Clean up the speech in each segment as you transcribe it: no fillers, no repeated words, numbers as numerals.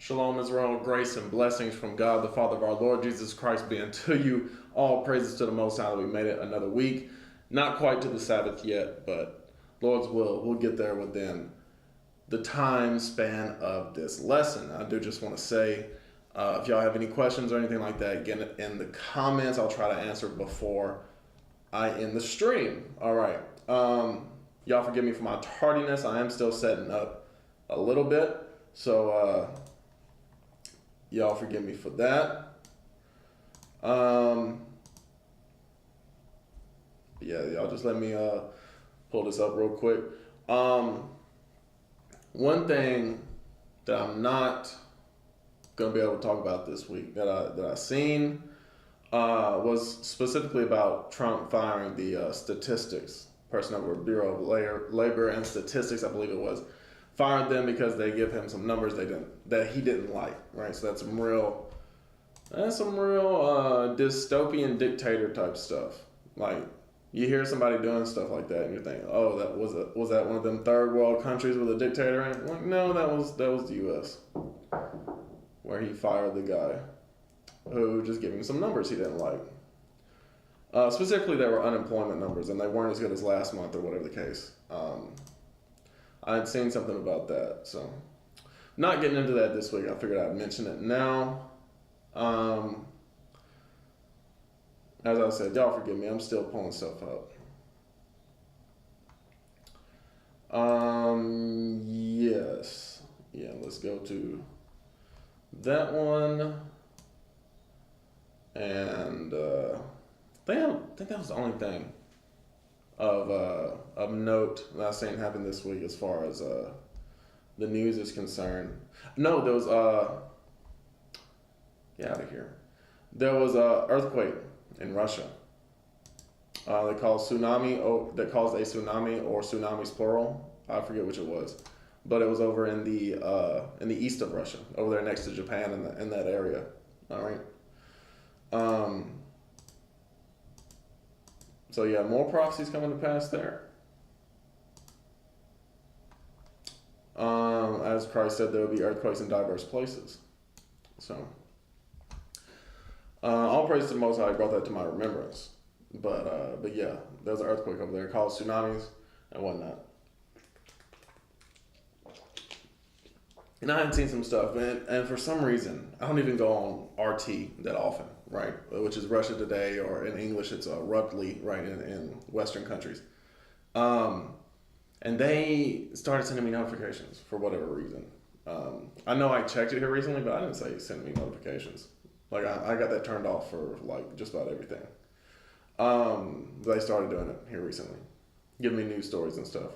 Shalom Israel, grace and blessings from God the Father of our Lord Jesus Christ be unto you. All praises to the Most High that we made it another week. Not quite to the Sabbath yet, but Lord's will, we'll get there within the time span of this lesson. I do just want to say, if y'all have any questions or anything like that, get it in the comments. I'll try to answer before I end the stream. All right. Y'all forgive me for my tardiness. I am still setting up a little bit. So, y'all forgive me for that. Yeah, y'all just let me pull this up real quick. One thing that I'm not gonna be able to talk about this week that I seen was specifically about Trump firing the statistics person over Bureau of Labor and Statistics, I believe it was. Fired them because they give him some numbers that he didn't like, right? So that's some real dystopian dictator type stuff. Like, you hear somebody doing stuff like that and you think, oh, that was that one of them third world countries with a dictator in it? Like, no, that was the US, where he fired the guy who just gave him some numbers he didn't like. Specifically, they were unemployment numbers, and they weren't as good as last month or whatever the case. I had seen something about that, so not getting into that this week. I figured I'd mention it now. As I said, y'all forgive me. I'm still pulling stuff up. Yes. Yeah, let's go to that one. And I think that was the only thing of note that I've seen happen this week as far as the news is concerned. No, there was get out of here. There was a earthquake in Russia. They caused tsunami. That caused a tsunami, or tsunamis plural. I forget which it was, but it was over in the east of Russia, over there next to Japan in that area. All right. So yeah, more prophecies coming to pass there. As Christ said, there will be earthquakes in diverse places. So, all praise to the Most High, brought that to my remembrance. But yeah, there's an earthquake over there, caused tsunamis and whatnot. And I hadn't seen some stuff, and for some reason, I don't even go on RT that often, right? Which is Russia Today, or in English, it's Ruptly, right, in Western countries. And they started sending me notifications for whatever reason. I know I checked it here recently, but I didn't say send me notifications. Like, I got that turned off for, like, just about everything. They started doing it here recently, giving me news stories and stuff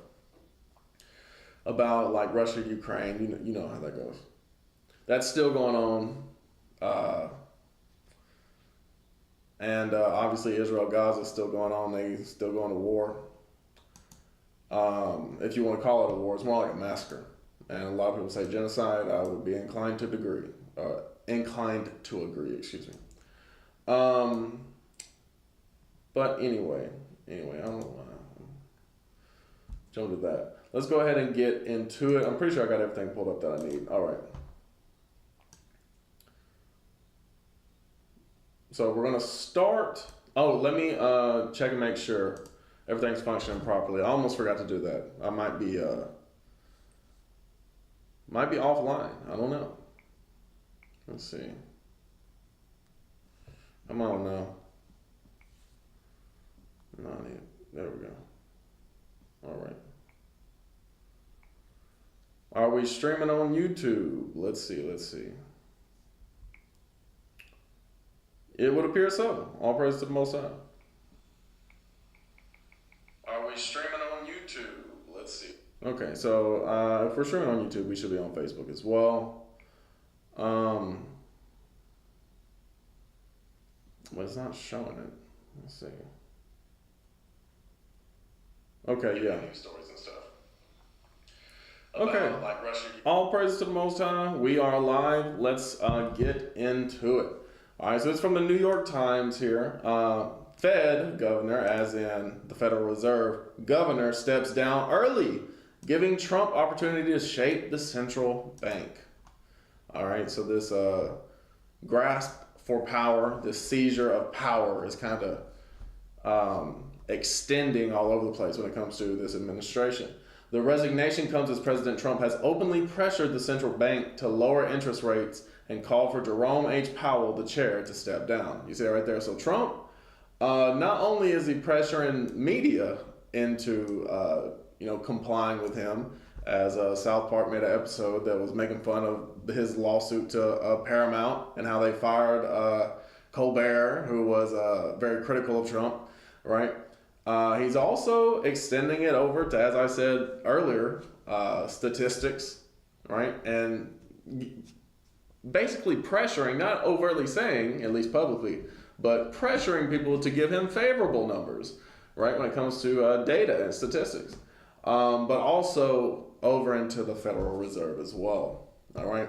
about, like, Russia, Ukraine. You know how that goes. That's still going on. And obviously Israel, Gaza is still going on. They still going to war. If you want to call it a war, it's more like a massacre. And a lot of people say genocide. I would be inclined to agree. Excuse me. But anyway, I don't know why I jumped to that. Let's go ahead and get into it. I'm pretty sure I got everything pulled up that I need. All right. So we're going to start. Oh, let me check and make sure everything's functioning properly. I almost forgot to do that. I might be offline. I don't know. Let's see. Come on now. No, there we go. All right. Are we streaming on YouTube? Let's see. It would appear so. All praise to the Most High. Are we streaming on YouTube? Let's see. Okay, so if we're streaming on YouTube, we should be on Facebook as well. But it's not showing it. Let's see. Okay, yeah. News stories and stuff. Okay. Like Russia. All praise to the Most High. We are live. Let's get into it. All right, so it's from the New York Times here. Fed governor, as in the Federal Reserve governor, steps down early, giving Trump opportunity to shape the central bank. All right, so this grasp for power, this seizure of power is kind of extending all over the place when it comes to this administration. The resignation comes as President Trump has openly pressured the central bank to lower interest rates and called for Jerome H. Powell, the chair, to step down. You see that right there? So Trump, not only is he pressuring media into complying with him, as South Park made an episode that was making fun of his lawsuit to Paramount and how they fired Colbert, who was very critical of Trump, right? He's also extending it over to, as I said earlier, statistics, right? And basically pressuring, not overtly saying, at least publicly, but pressuring people to give him favorable numbers, right, when it comes to data and statistics. But also over into the Federal Reserve as well, all right?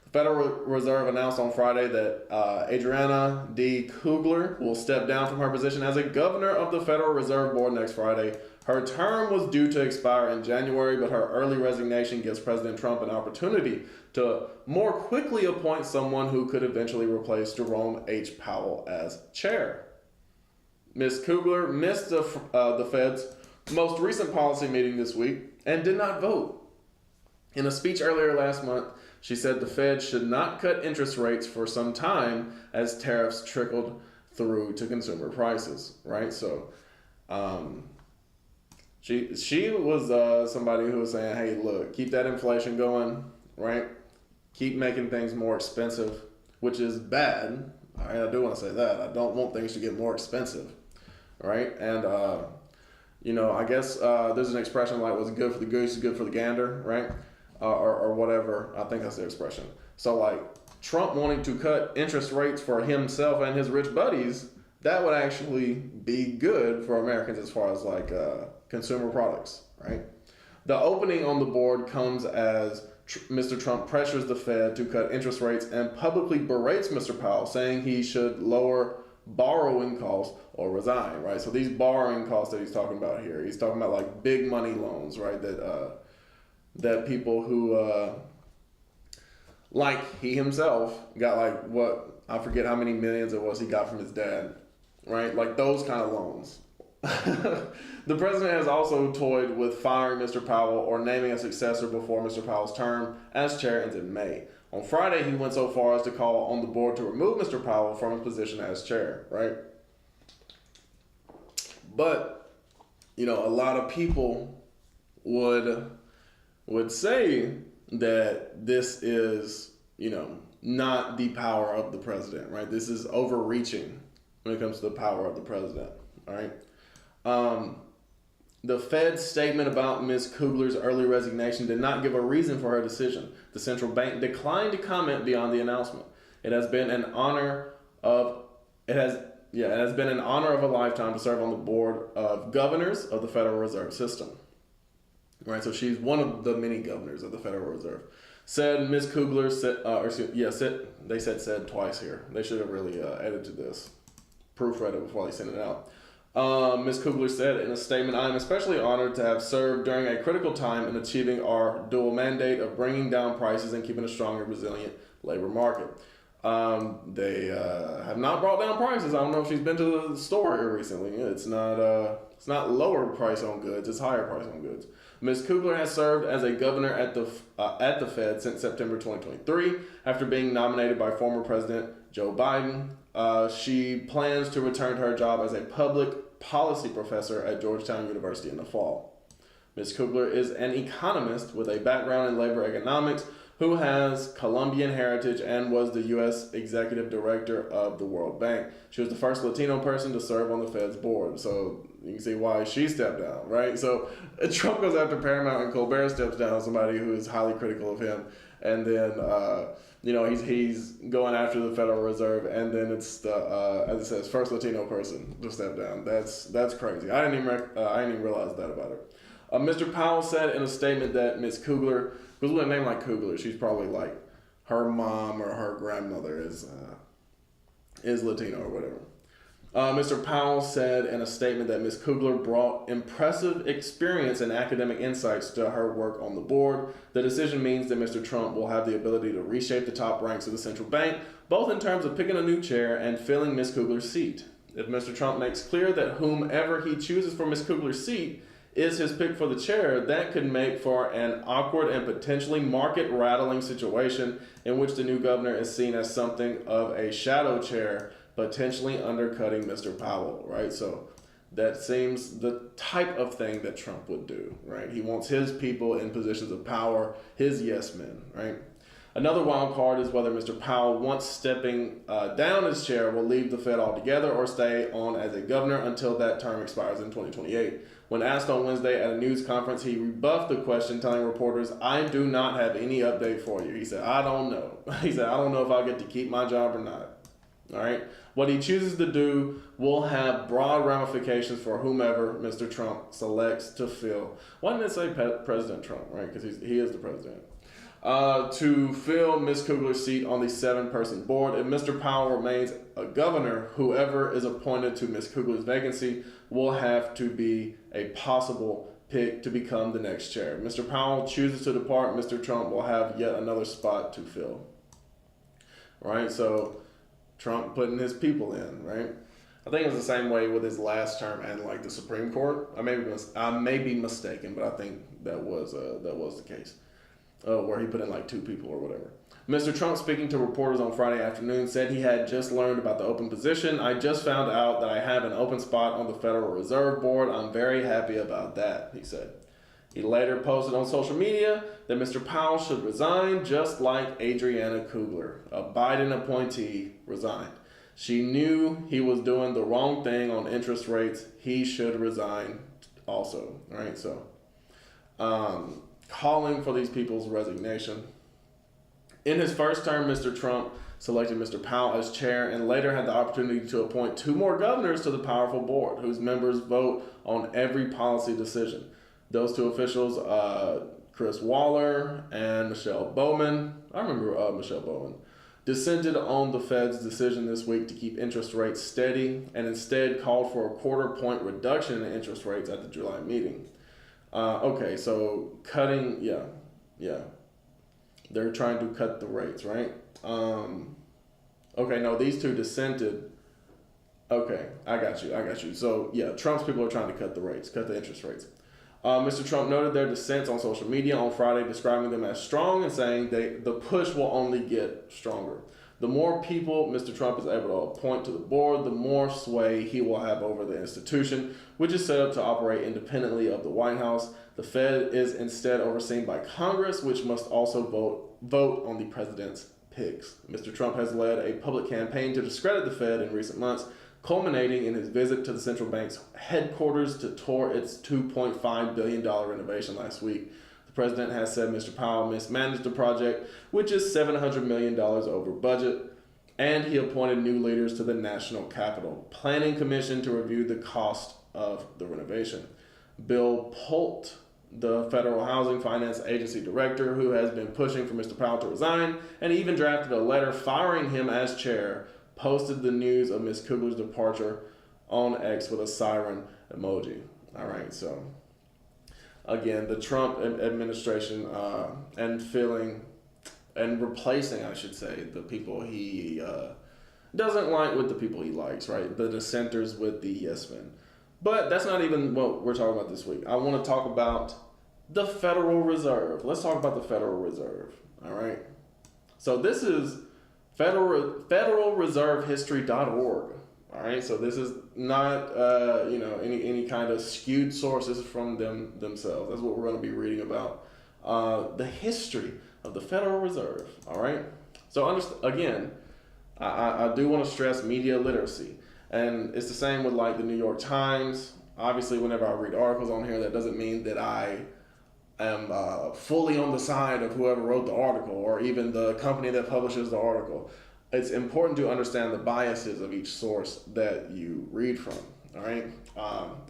The Federal Reserve announced on Friday that Adriana D. Kugler will step down from her position as a governor of the Federal Reserve Board next Friday. Her term was due to expire in January, but her early resignation gives President Trump an opportunity to more quickly appoint someone who could eventually replace Jerome H. Powell as chair. Ms. Kugler missed the Fed's most recent policy meeting this week and did not vote. In a speech earlier last month, she said the Fed should not cut interest rates for some time as tariffs trickled through to consumer prices, right? So she was somebody who was saying, hey, look, keep that inflation going, right? Keep making things more expensive, which is bad. I do want to say that. I don't want things to get more expensive, right? And I guess there's an expression like what's good for the goose is good for the gander, right? Or whatever. I think that's the expression. So like Trump wanting to cut interest rates for himself and his rich buddies, that would actually be good for Americans as far as like consumer products, right? The opening on the board comes as Mr. Trump pressures the Fed to cut interest rates and publicly berates Mr. Powell, saying he should lower borrowing costs or resign, right? So these borrowing costs that he's talking about here, he's talking about like big money loans, right? That people who, like he himself, got like what, I forget how many millions it was he got from his dad, right? Like those kind of loans. The president has also toyed with firing Mr. Powell or naming a successor before Mr. Powell's term as chair ends in May. On Friday, he went so far as to call on the board to remove Mr. Powell from his position as chair, right? But, a lot of people would say that this is, not the power of the president, right? This is overreaching when it comes to the power of the president, all right? The Fed's statement about Ms. Kugler's early resignation did not give a reason for her decision. The central bank declined to comment beyond the announcement. It has been an honor of a lifetime to serve on the board of governors of the Federal Reserve System. Right, so she's one of the many governors of the Federal Reserve. Said Ms. Kugler they said twice here. They should have really edited this, proofread it before they sent it out. Ms. Kugler said in a statement, I am especially honored to have served during a critical time in achieving our dual mandate of bringing down prices and keeping a strong and resilient labor market. They have not brought down prices. I don't know if she's been to the store here recently. It's not lower price on goods, it's higher price on goods. Ms. Kugler has served as a governor at the Fed since September 2023 after being nominated by former President Joe Biden. She plans to return to her job as a public policy professor at Georgetown University in the fall. Ms. Kugler is an economist with a background in labor economics who has Colombian heritage and was the U.S. executive director of the World Bank. She was the first Latino person to serve on the Fed's board. So you can see why she stepped down, right? So Trump goes after Paramount and Colbert steps down, somebody who is highly critical of him. And then, he's going after the Federal Reserve, and then it's the, as it says, first Latino person to step down. That's crazy. I didn't even realize that about her. Mr. Powell said in a statement that Ms. Kugler, because with a name like Kugler, she's probably like her mom or her grandmother is Latino or whatever. Mr. Powell said in a statement that Ms. Kugler brought impressive experience and academic insights to her work on the board. The decision means that Mr. Trump will have the ability to reshape the top ranks of the central bank, both in terms of picking a new chair and filling Ms. Kugler's seat. If Mr. Trump makes clear that whomever he chooses for Ms. Kugler's seat is his pick for the chair, that could make for an awkward and potentially market-rattling situation in which the new governor is seen as something of a shadow chair, potentially undercutting Mr. Powell, right? So that seems the type of thing that Trump would do, right? He wants his people in positions of power, his yes men, right? Another wild card is whether Mr. Powell, once stepping down his chair, will leave the Fed altogether or stay on as a governor until that term expires in 2028. When asked on Wednesday at a news conference, he rebuffed the question, telling reporters, "I do not have any update for you." He said, "I don't know." He said, "I don't know if I'll get to keep my job or not." All right. What he chooses to do will have broad ramifications for whomever Mr. Trump selects to fill. Why didn't it say President Trump, right? Because he is the president. To fill Ms. Kugler's seat on the 7-person board. If Mr. Powell remains a governor, whoever is appointed to Ms. Kugler's vacancy will have to be a possible pick to become the next chair. If Mr. Powell chooses to depart, Mr. Trump will have yet another spot to fill. Right? So Trump putting his people in, right? I think it was the same way with his last term and like the Supreme Court. I may be mistaken, but I think that was the case. Where he put in like 2 people or whatever. Mr. Trump, speaking to reporters on Friday afternoon, said he had just learned about the open position. "I just found out that I have an open spot on the Federal Reserve Board. I'm very happy about that," he said. He later posted on social media that Mr. Powell should resign, just like Adriana Kugler, a Biden appointee, resigned. She knew he was doing the wrong thing on interest rates. He should resign also, right? So, calling for these people's resignation. In his first term, Mr. Trump selected Mr. Powell as chair and later had the opportunity to appoint 2 more governors to the powerful board, whose members vote on every policy decision. Those 2 officials, Chris Waller and Michelle Bowman, I remember Michelle Bowman, dissented on the Fed's decision this week to keep interest rates steady and instead called for a 1/4 point reduction in interest rates at the July meeting. Okay, so cutting, yeah. They're trying to cut the rates, right? Okay, no, these 2 dissented. Okay, I got you. So, yeah, Trump's people are trying to cut the interest rates. Mr. Trump noted their dissents on social media on Friday, describing them as strong and saying the push will only get stronger. The more people Mr. Trump is able to appoint to the board, the more sway he will have over the institution, which is set up to operate independently of the White House. The Fed is instead overseen by Congress, which must also vote on the president's picks. Mr. Trump has led a public campaign to discredit the Fed in recent months, culminating in his visit to the central bank's headquarters to tour its $2.5 billion renovation last week. The president has said Mr. Powell mismanaged the project, which is $700 million over budget, and he appointed new leaders to the National Capital Planning Commission to review the cost of the renovation. Bill Polt, the Federal Housing Finance Agency director, who has been pushing for Mr. Powell to resign and even drafted a letter firing him as chair, posted the news of Ms. Kugler's departure on X with a siren emoji. All right, so again, the Trump administration and replacing, I should say, the people he doesn't like with the people he likes, right? The dissenters with the yes men. But that's not even what we're talking about this week. I want to talk about the Federal Reserve. Let's talk about the Federal Reserve, all right? So this is FederalReserveHistory.org. All right, so this is not any kind of skewed sources from themselves. That's what we're going to be reading about, the history of the Federal Reserve. All right, so again, I do want to stress media literacy, and it's the same with like the New York Times. Obviously, whenever I read articles on here, that doesn't mean that I am fully on the side of whoever wrote the article or even the company that publishes the article. It's important to understand the biases of each source that you read from. All right,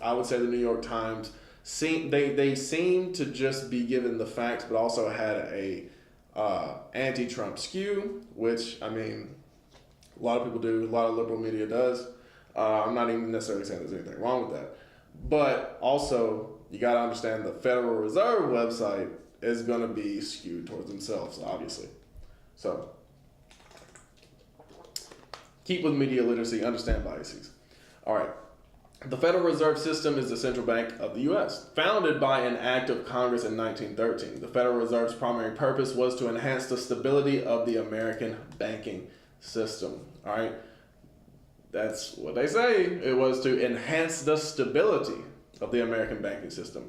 I would say the New York Times seem to just be given the facts, but also had a anti-Trump skew, which I mean, a lot of people do, a lot of liberal media does. I'm not even necessarily saying there's anything wrong with that. But also, you got to understand the Federal Reserve website is going to be skewed towards themselves, obviously. So, keep with media literacy, understand biases. All right. The Federal Reserve System is the central bank of the U.S. Founded by an act of Congress in 1913, the Federal Reserve's primary purpose was to enhance the stability of the American banking system. All right, that's what they say. It was to enhance the stability of the American banking system.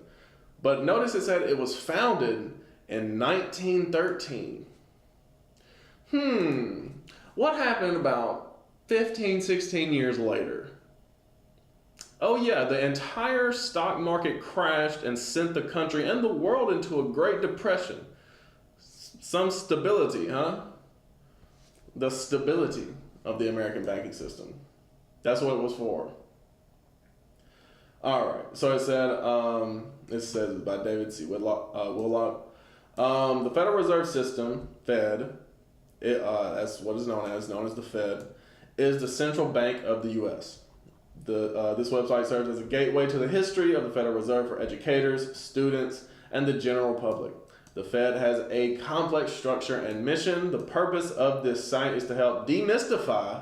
But notice it said it was founded in 1913. What happened about 15, 16 years later? Oh yeah, the entire stock market crashed and sent the country and the world into a Great Depression. Some stability, huh? The stability of the American banking system. That's what it was for. All right, so it says by David C. Willock. The Federal Reserve System, Fed, that's what is known as the Fed, is the central bank of the U.S. This website serves as a gateway to the history of the Federal Reserve for educators, students, and the general public. The Fed has a complex structure and mission. The purpose of this site is to help demystify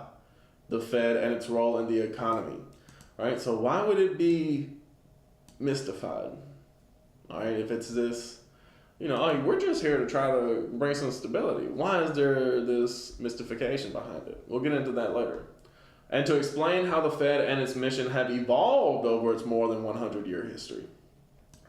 the Fed and its role in the economy. Right? So why would it be mystified? All right, if it's this, we're just here to try to bring some stability. Why is there this mystification behind it? We'll get into that later. And to explain how the Fed and its mission have evolved over its more than 100-year history.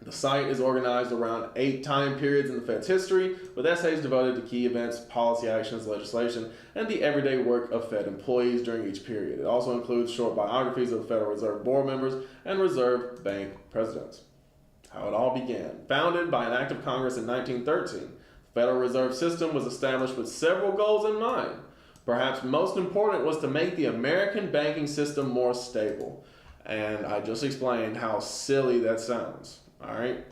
The site is organized around 8 time periods in the Fed's history, with essays devoted to key events, policy actions, legislation, and the everyday work of Fed employees during each period. It also includes short biographies of the Federal Reserve board members and Reserve Bank presidents. How it all began. Founded by an act of Congress in 1913, the Federal Reserve System was established with several goals in mind. Perhaps most important was to make the American banking system more stable. And I just explained how silly that sounds, all right?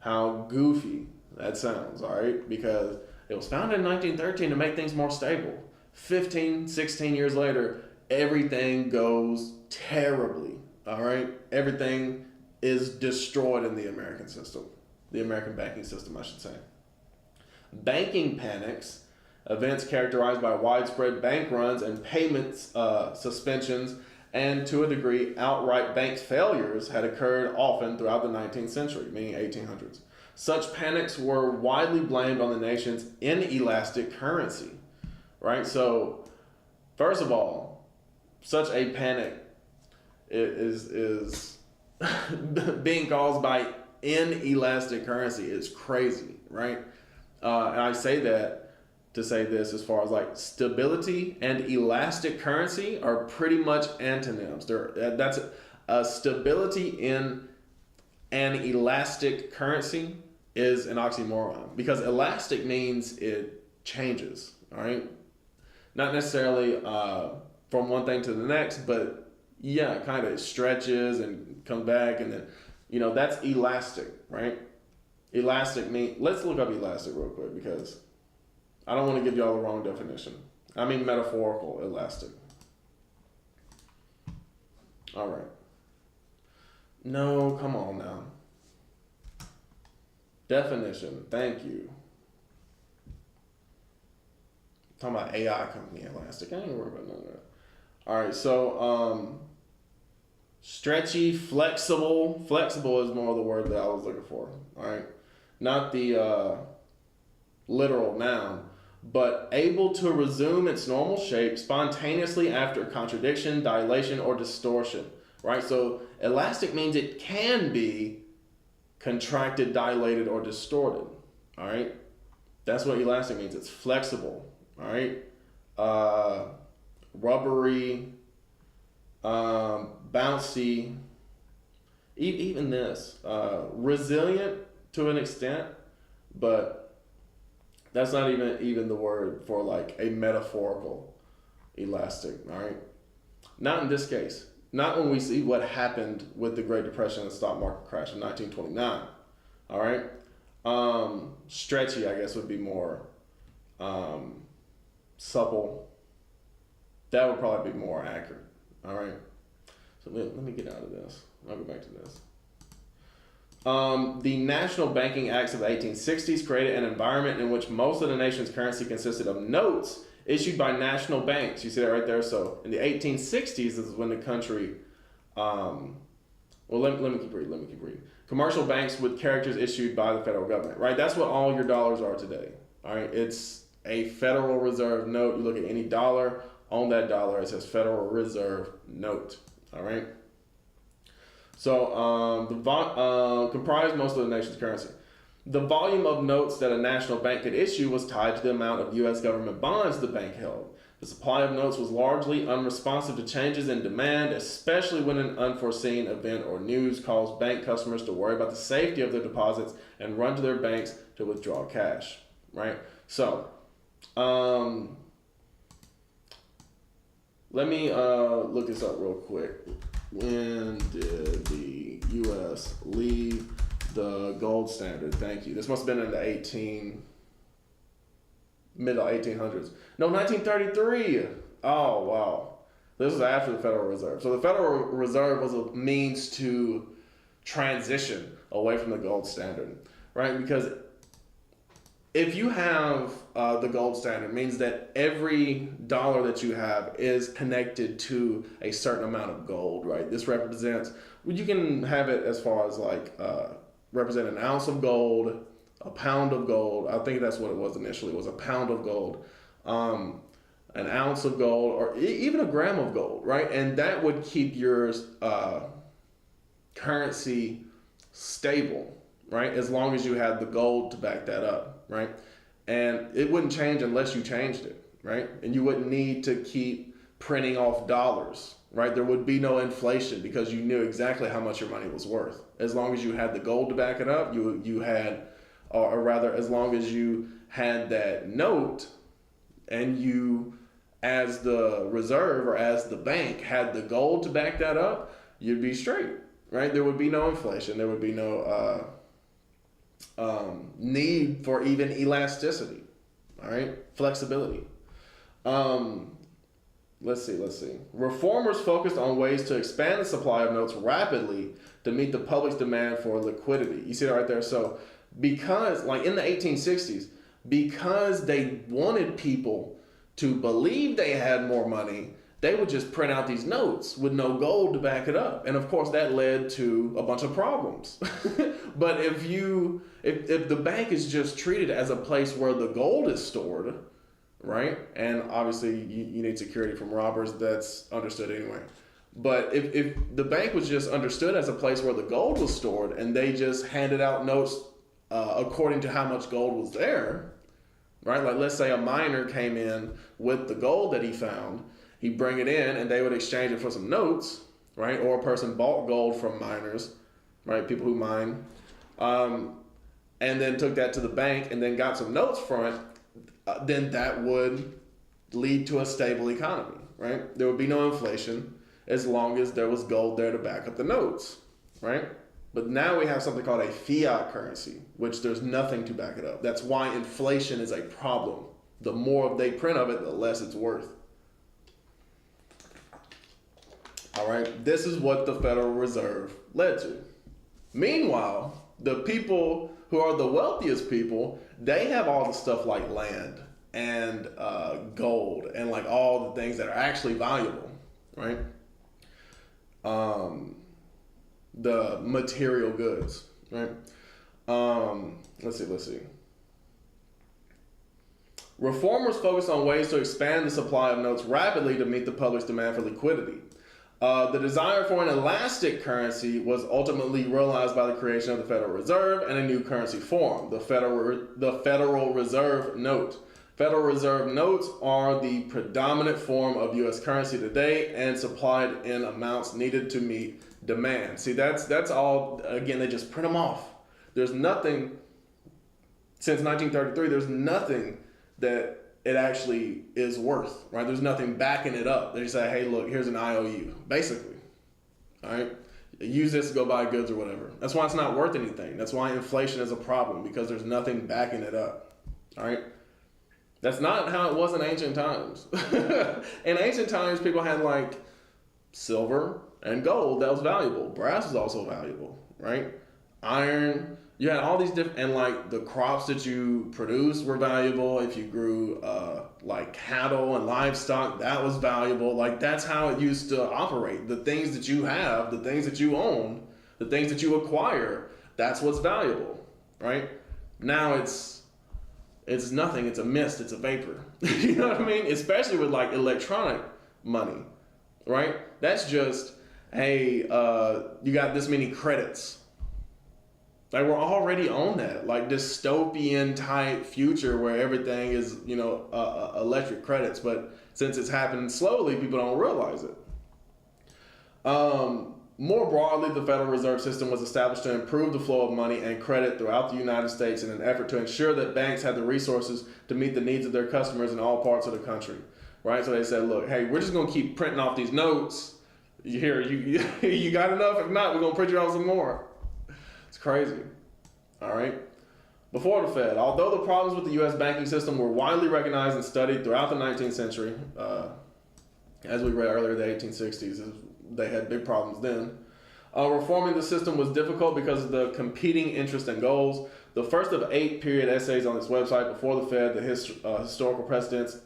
How goofy that sounds, all right? Because it was founded in 1913 to make things more stable. 15, 16 years later, everything goes terribly, all right? Everything is destroyed in the American system. The American banking system, I should say. Banking panics, events characterized by widespread bank runs and payments suspensions, and to a degree, outright bank failures had occurred often throughout the 19th century, meaning 1800s. Such panics were widely blamed on the nation's inelastic currency, right? So, first of all, such a panic is being caused by inelastic currency is crazy, right? And I say that to say this as far as like stability and elastic currency are pretty much antonyms. That's a stability in an elastic currency is an oxymoron because elastic means it changes, all right? Not necessarily from one thing to the next, but yeah, it kind of stretches and comes back and then, that's elastic, right? Elastic means, let's look up elastic real quick because I don't want to give y'all the wrong definition. I mean metaphorical elastic. All right. No, come on now. Definition. Thank you. I'm talking about AI company elastic. I ain't worried about none of that. All right. So, stretchy, flexible. Flexible is more the word that I was looking for. All right. Not the literal noun, but able to resume its normal shape spontaneously after contradiction, dilation, or distortion, right? So elastic means it can be contracted, dilated, or distorted, all right? That's what elastic means. It's flexible, all right? Rubbery, bouncy, even this, resilient to an extent, but that's not even the word for like a metaphorical elastic, all right? Not in this case. Not when we see what happened with the Great Depression and the stock market crash in 1929, all right? Stretchy, I guess, would be more supple. That would probably be more accurate, all right? So let me get out of this. I'll go back to this. The National Banking Acts of the 1860s created an environment in which most of the nation's currency consisted of notes issued by national banks. You see that right there? So in the 1860s, this is when the country, well, let me keep reading. Commercial banks with characters issued by the federal government, right? That's what all your dollars are today, all right? It's a Federal Reserve note. You look at any dollar, on that dollar, it says Federal Reserve note, all right? So comprised most of the nation's currency. The volume of notes that a national bank could issue was tied to the amount of U.S. government bonds the bank held. The supply of notes was largely unresponsive to changes in demand, especially when an unforeseen event or news caused bank customers to worry about the safety of their deposits and run to their banks to withdraw cash, right? So, let me look this up real quick. When did the U.S. leave the gold standard? Thank you. This must have been in the middle 1800s. No, 1933. Oh, wow. This was after the Federal Reserve. So the Federal Reserve was a means to transition away from the gold standard, right? Because if you have the gold standard, it means that every dollar that you have is connected to a certain amount of gold, right? This represents, you can have it as far as like represent an ounce of gold, a pound of gold. I think that's what it was initially. It was a pound of gold, an ounce of gold, or even a gram of gold, right? And that would keep your currency stable, right? As long as you had the gold to back that up, right? And it wouldn't change unless you changed it, right? And you wouldn't need to keep printing off dollars, right? There would be no inflation because you knew exactly how much your money was worth. As long as you had the gold to back it up, you had, or rather, as long as you had that note and you, as the reserve or as the bank, had the gold to back that up, you'd be straight, right? There would be no inflation. There would be no need for even elasticity, all right? Flexibility. Let's see. Reformers focused on ways to expand the supply of notes rapidly to meet the public's demand for liquidity. You see that right there? So because, like in the 1860s, because they wanted people to believe they had more money, they would just print out these notes with no gold to back it up. And of course that led to a bunch of problems. But if the bank is just treated as a place where the gold is stored, right? And obviously you need security from robbers, that's understood anyway. But if the bank was just understood as a place where the gold was stored and they just handed out notes according to how much gold was there, right? Like let's say a miner came in with the gold that he found, he'd bring it in and they would exchange it for some notes, right? Or a person bought gold from miners, right? People who mine, and then took that to the bank and then got some notes from it, then that would lead to a stable economy, right? There would be no inflation as long as there was gold there to back up the notes, right? But now we have something called a fiat currency, which there's nothing to back it up. That's why inflation is a problem. The more they print of it, the less it's worth. All right, this is what the Federal Reserve led to. Meanwhile, the people who are the wealthiest people, they have all the stuff like land and gold and like all the things that are actually valuable, right? The material goods, right? Let's see. Reformers focused on ways to expand the supply of notes rapidly to meet the public's demand for liquidity. The desire for an elastic currency was ultimately realized by the creation of the Federal Reserve and a new currency form, the Federal Reserve Note. Federal Reserve notes are the predominant form of U.S. currency today and supplied in amounts needed to meet demand. See, that's all, again, they just print them off. There's nothing, since 1933, there's nothing that it actually is worth, right? There's nothing backing it up. They just say, hey, look, here's an IOU, basically, all right? Use this to go buy goods or whatever. That's why it's not worth anything. That's why inflation is a problem, because there's nothing backing it up, all right? That's not how it was in ancient times. In ancient times, people had like silver, and gold that was valuable. Brass was also valuable, right? Iron. You had all these different, and like the crops that you produced were valuable. If you grew like cattle and livestock, that was valuable. Like that's how it used to operate. The things that you have, the things that you own, the things that you acquire, that's what's valuable, right? Now it's nothing. It's a mist. It's a vapor. You know what I mean? Especially with like electronic money, right? That's just, hey, you got this many credits. Like we're already on that, like dystopian type future where everything is, electric credits. But since it's happening slowly, people don't realize it. More broadly, the Federal Reserve System was established to improve the flow of money and credit throughout the United States in an effort to ensure that banks had the resources to meet the needs of their customers in all parts of the country. Right? So they said, look, hey, we're just going to keep printing off these notes. Here, you got enough? If not, we're going to print you out some more. It's crazy. All right. Before the Fed, although the problems with the U.S. banking system were widely recognized and studied throughout the 19th century, as we read earlier, the 1860s, they had big problems then. Reforming the system was difficult because of the competing interests and goals. The first of 8 period essays on this website, Before the Fed, the historical precedents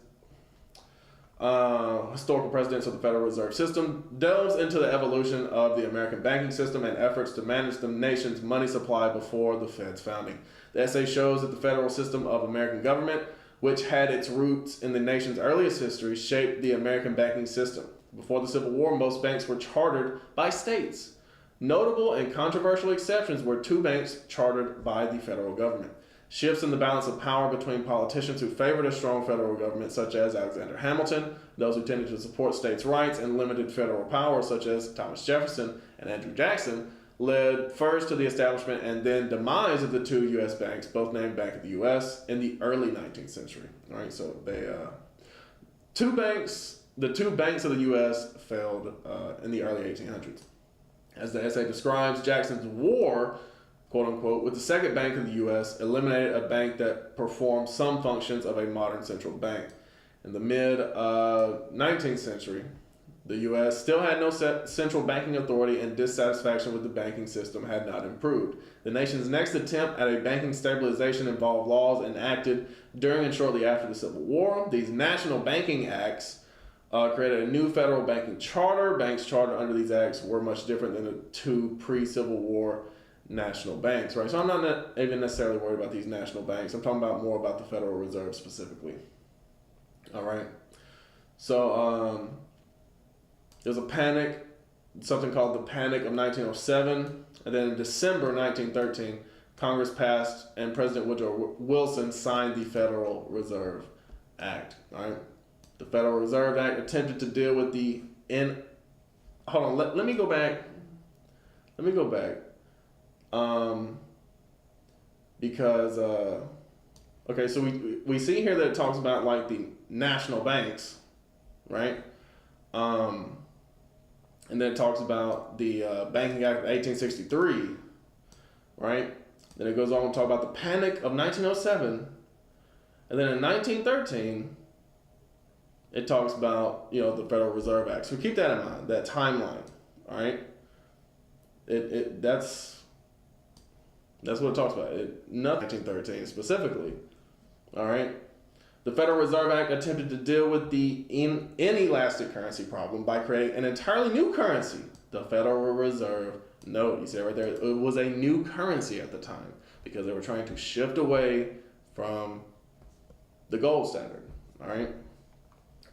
of the Federal Reserve System, delves into the evolution of the American banking system and efforts to manage the nation's money supply before the Fed's founding. The essay shows that the federal system of American government, which had its roots in the nation's earliest history, shaped the American banking system. Before the Civil War, most banks were chartered by states. Notable and controversial exceptions were 2 banks chartered by the federal government. Shifts in the balance of power between politicians who favored a strong federal government, such as Alexander Hamilton, those who tended to support states' rights and limited federal power, such as Thomas Jefferson and Andrew Jackson, led first to the establishment and then demise of the 2 U.S. banks, both named Bank of the U.S., in the early 19th century. All right, so the 2 banks of the U.S. failed in the early 1800s. As the essay describes, Jackson's war, quote unquote, with the second bank of the U.S., eliminated a bank that performed some functions of a modern central bank. In the mid-19th century, the U.S. still had no central banking authority and dissatisfaction with the banking system had not improved. The nation's next attempt at a banking stabilization involved laws enacted during and shortly after the Civil War. These National Banking Acts created a new federal banking charter. Banks chartered under these acts were much different than the 2 pre-Civil War national banks, right? So I'm not even necessarily worried about these national banks. I'm talking about more about the Federal Reserve specifically. All right. So there's a panic, something called the Panic of 1907, and then in December 1913, Congress passed and President Woodrow Wilson signed the Federal Reserve Act. All right. The Federal Reserve Act attempted to deal with the hold on. Let me go back. Because okay, so we see here that it talks about like the national banks, right? And then it talks about the Banking Act of 1863, right? Then it goes on to talk about the Panic of 1907, and then in 1913, it talks about the Federal Reserve Act. So keep that in mind, that timeline, all right? That's what it talks about. Nothing 1913 specifically. All right. The Federal Reserve Act attempted to deal with the inelastic currency problem by creating an entirely new currency, the Federal Reserve Note. You see it right there. It was a new currency at the time because they were trying to shift away from the gold standard. All right.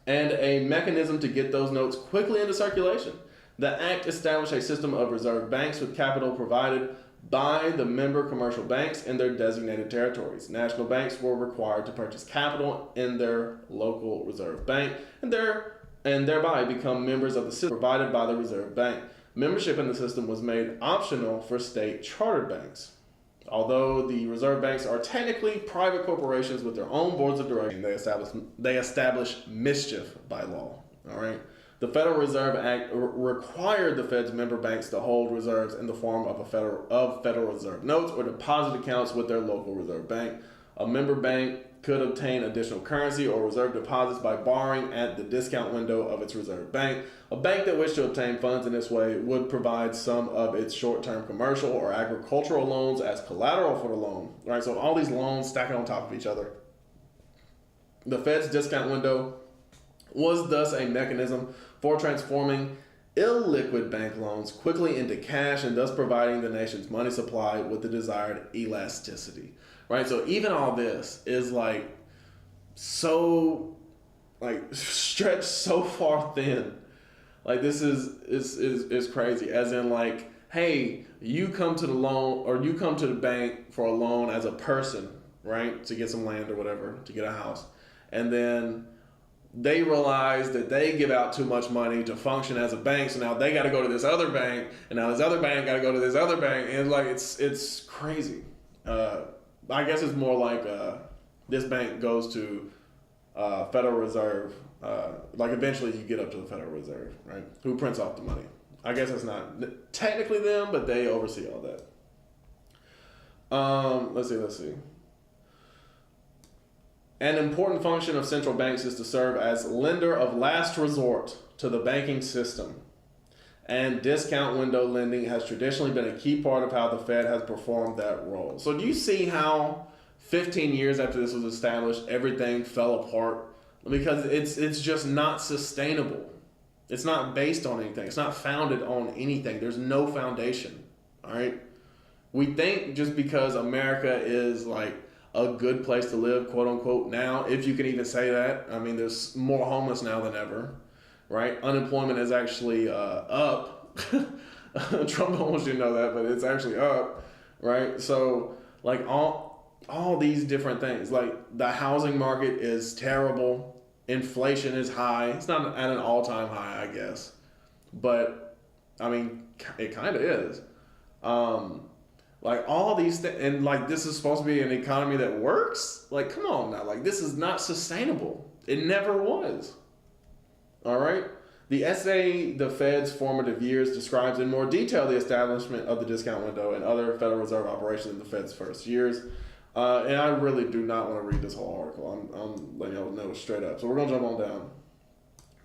And a mechanism to get those notes quickly into circulation. The Act established a system of reserve banks with capital provided by the member commercial banks in their designated territories. National banks were required to purchase capital in their local reserve bank and thereby become members of the system provided by the reserve bank. Membership in the system was made optional for state chartered banks. Although the reserve banks are technically private corporations with their own boards of directors, they establish mischief by law. All right. The Federal Reserve Act required the Fed's member banks to hold reserves in the form of Federal Reserve notes or deposit accounts with their local reserve bank. A member bank could obtain additional currency or reserve deposits by borrowing at the discount window of its reserve bank. A bank that wished to obtain funds in this way would provide some of its short-term commercial or agricultural loans as collateral for the loan. All right, so all these loans stacking on top of each other. The Fed's discount window was thus a mechanism for transforming illiquid bank loans quickly into cash and thus providing the nation's money supply with the desired elasticity. Right? So even all this is like so like stretched so far thin. Like this is crazy. As in like, hey, you come to the loan or you come to the bank for a loan as a person, right? To get some land or whatever, to get a house. And then they realize that they give out too much money to function as a bank, so now they got to go to this other bank, and now this other bank got to go to this other bank, and like it's crazy. I guess it's more like this bank goes to Federal Reserve. Like eventually you get up to the Federal Reserve, right? Who prints off the money? I guess it's not technically them, but they oversee all that. Let's see. An important function of central banks is to serve as lender of last resort to the banking system. And discount window lending has traditionally been a key part of how the Fed has performed that role. So do you see how 15 years after this was established, everything fell apart? Because it's just not sustainable. It's not based on anything. It's not founded on anything. There's no foundation, all right? We think just because America is like a good place to live, quote unquote, now, if you can even say that. I mean, there's more homeless now than ever, right? Unemployment is actually up. Trump don't want you to know that, but it's actually up, right? So, like, all these different things. Like, the housing market is terrible. Inflation is high. It's not at an all-time high, I guess. But, I mean, it kind of is. Like all these things, and like this is supposed to be an economy that works? Like, come on now. Like, this is not sustainable. It never was. All right? The essay, The Fed's Formative Years, describes in more detail the establishment of the discount window and other Federal Reserve operations in the Fed's first years. And I really do not want to read this whole article. I'm letting y'all know straight up. So we're going to jump on down.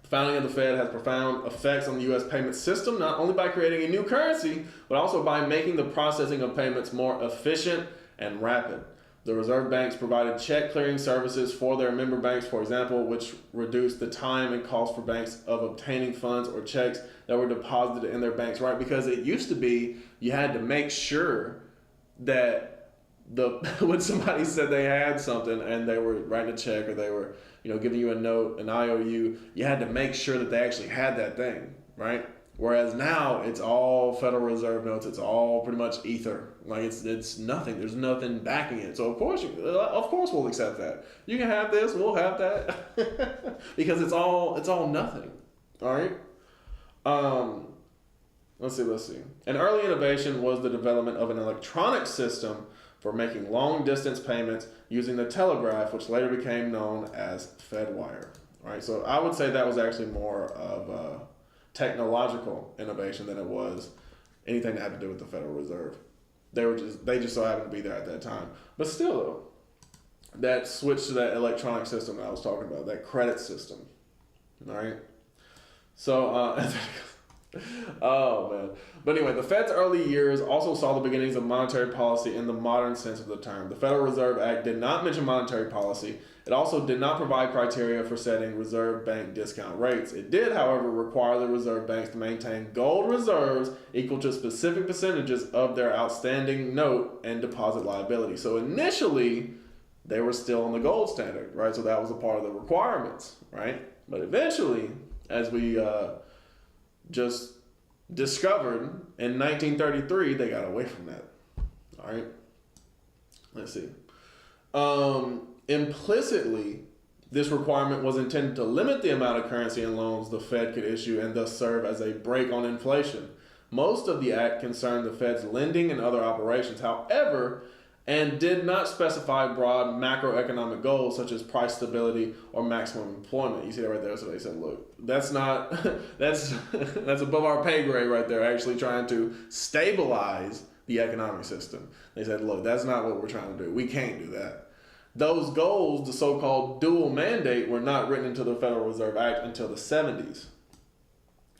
The founding of the Fed has profound effects on the U.S. payment system, not only by creating a new currency, but also by making the processing of payments more efficient and rapid. The reserve banks provided check clearing services for their member banks, for example, which reduced the time and cost for banks of obtaining funds or checks that were deposited in their banks, right? Because it used to be you had to make sure that when somebody said they had something and they were writing a check or they were giving you a note, an IOU, you had to make sure that they actually had that thing, right? Whereas now it's all Federal Reserve notes. It's all pretty much ether. Like it's nothing. There's nothing backing it. So of course we'll accept that. You can have this. We'll have that because it's all nothing. All right. Let's see. An early innovation was the development of an electronic system for making long-distance payments using the telegraph, which later became known as FedWire. All right, so I would say that was actually more of a technological innovation than it was anything that had to do with the Federal Reserve. They just so happened to be there at that time. But still, though, that switch to that electronic system that I was talking about, that credit system. All right, so oh man. But anyway, the Fed's early years also saw the beginnings of monetary policy in the modern sense of the term. The Federal Reserve Act did not mention monetary policy. It also did not provide criteria for setting reserve bank discount rates. It did, however, require the reserve banks to maintain gold reserves equal to specific percentages of their outstanding note and deposit liability. So initially, they were still on the gold standard, right? So that was a part of the requirements, right? But eventually, as we just discovered in 1933, they got away from that. All right. Let's see. Implicitly, this requirement was intended to limit the amount of currency and loans the Fed could issue and thus serve as a brake on inflation. Most of the act concerned the Fed's lending and other operations, however, and did not specify broad macroeconomic goals such as price stability or maximum employment. You see that right there? So they said, look, that's above our pay grade right there, actually trying to stabilize the economic system. They said, look, that's not what we're trying to do. We can't do that. Those goals, the so-called dual mandate, were not written into the Federal Reserve Act until the 70s.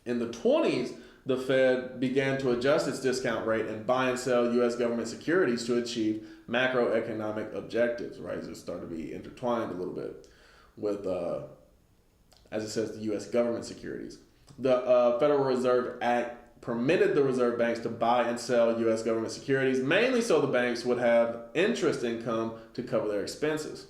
In the 20s, the Fed began to adjust its discount rate and buy and sell U.S. government securities to achieve macroeconomic objectives, right? So it started to be intertwined a little bit with, as it says, the U.S. government securities. The Federal Reserve Act permitted the reserve banks to buy and sell U.S. government securities, mainly so the banks would have interest income to cover their expenses.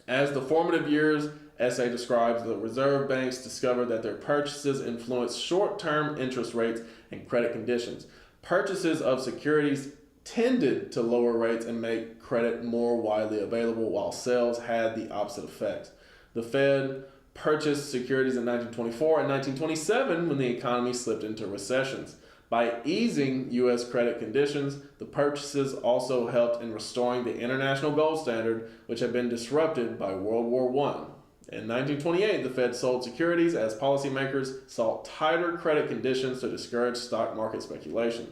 As the formative years essay describes, the reserve banks discovered that their purchases influenced short-term interest rates and credit conditions. Purchases of securities tended to lower rates and make credit more widely available, while sales had the opposite effect. The Fed purchased securities in 1924 and 1927 when the economy slipped into recessions. By easing U.S. credit conditions, the purchases also helped in restoring the international gold standard, which had been disrupted by World War I. In 1928, the Fed sold securities as policymakers sought tighter credit conditions to discourage stock market speculation.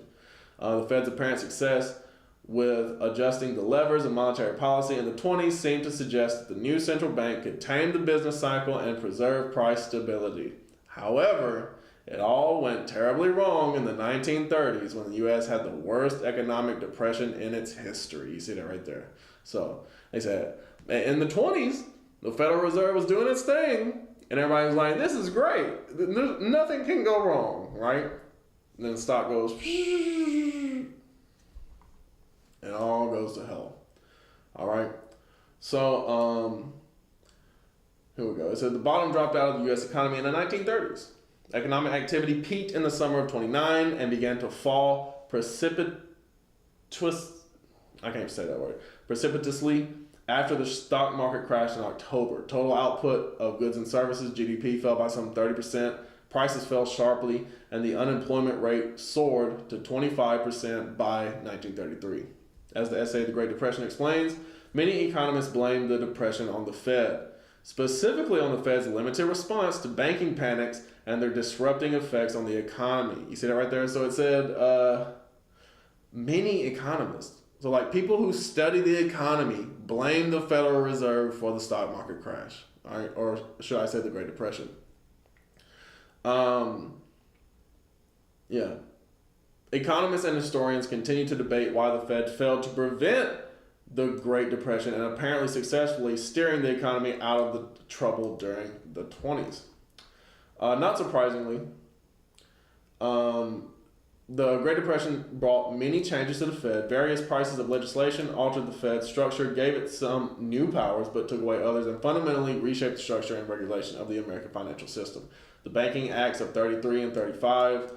The Fed's apparent success with adjusting the levers of monetary policy in the 20s seemed to suggest that the new central bank could tame the business cycle and preserve price stability. However, it all went terribly wrong in the 1930s when the U.S. had the worst economic depression in its history. You see that right there. So they said, in the 20s, the Federal Reserve was doing its thing, and everybody was like, this is great. Nothing can go wrong, right? And then the stock goes, and all goes to hell. All right. So, here we go. It said the bottom dropped out of the U.S. economy in the 1930s. Economic activity peaked in the summer of 29 and began to fall precipitously after the stock market crashed in October. Total output of goods and services, GDP, fell by some 30%. Prices fell sharply, and the unemployment rate soared to 25% by 1933. As the essay The Great Depression explains, many economists blame the Depression on the Fed, specifically on the Fed's limited response to banking panics and their disrupting effects on the economy. You see that right there? So it said many economists, so like people who study the economy, blame the Federal Reserve for the stock market crash, all right? Or should I say the Great Depression? Economists and historians continue to debate why the Fed failed to prevent the Great Depression and apparently successfully steering the economy out of the trouble during the 20s. Not surprisingly, the Great Depression brought many changes to the Fed. Various pieces of legislation altered the Fed's structure, gave it some new powers, but took away others, and fundamentally reshaped the structure and regulation of the American financial system. The Banking Acts of 33 and 35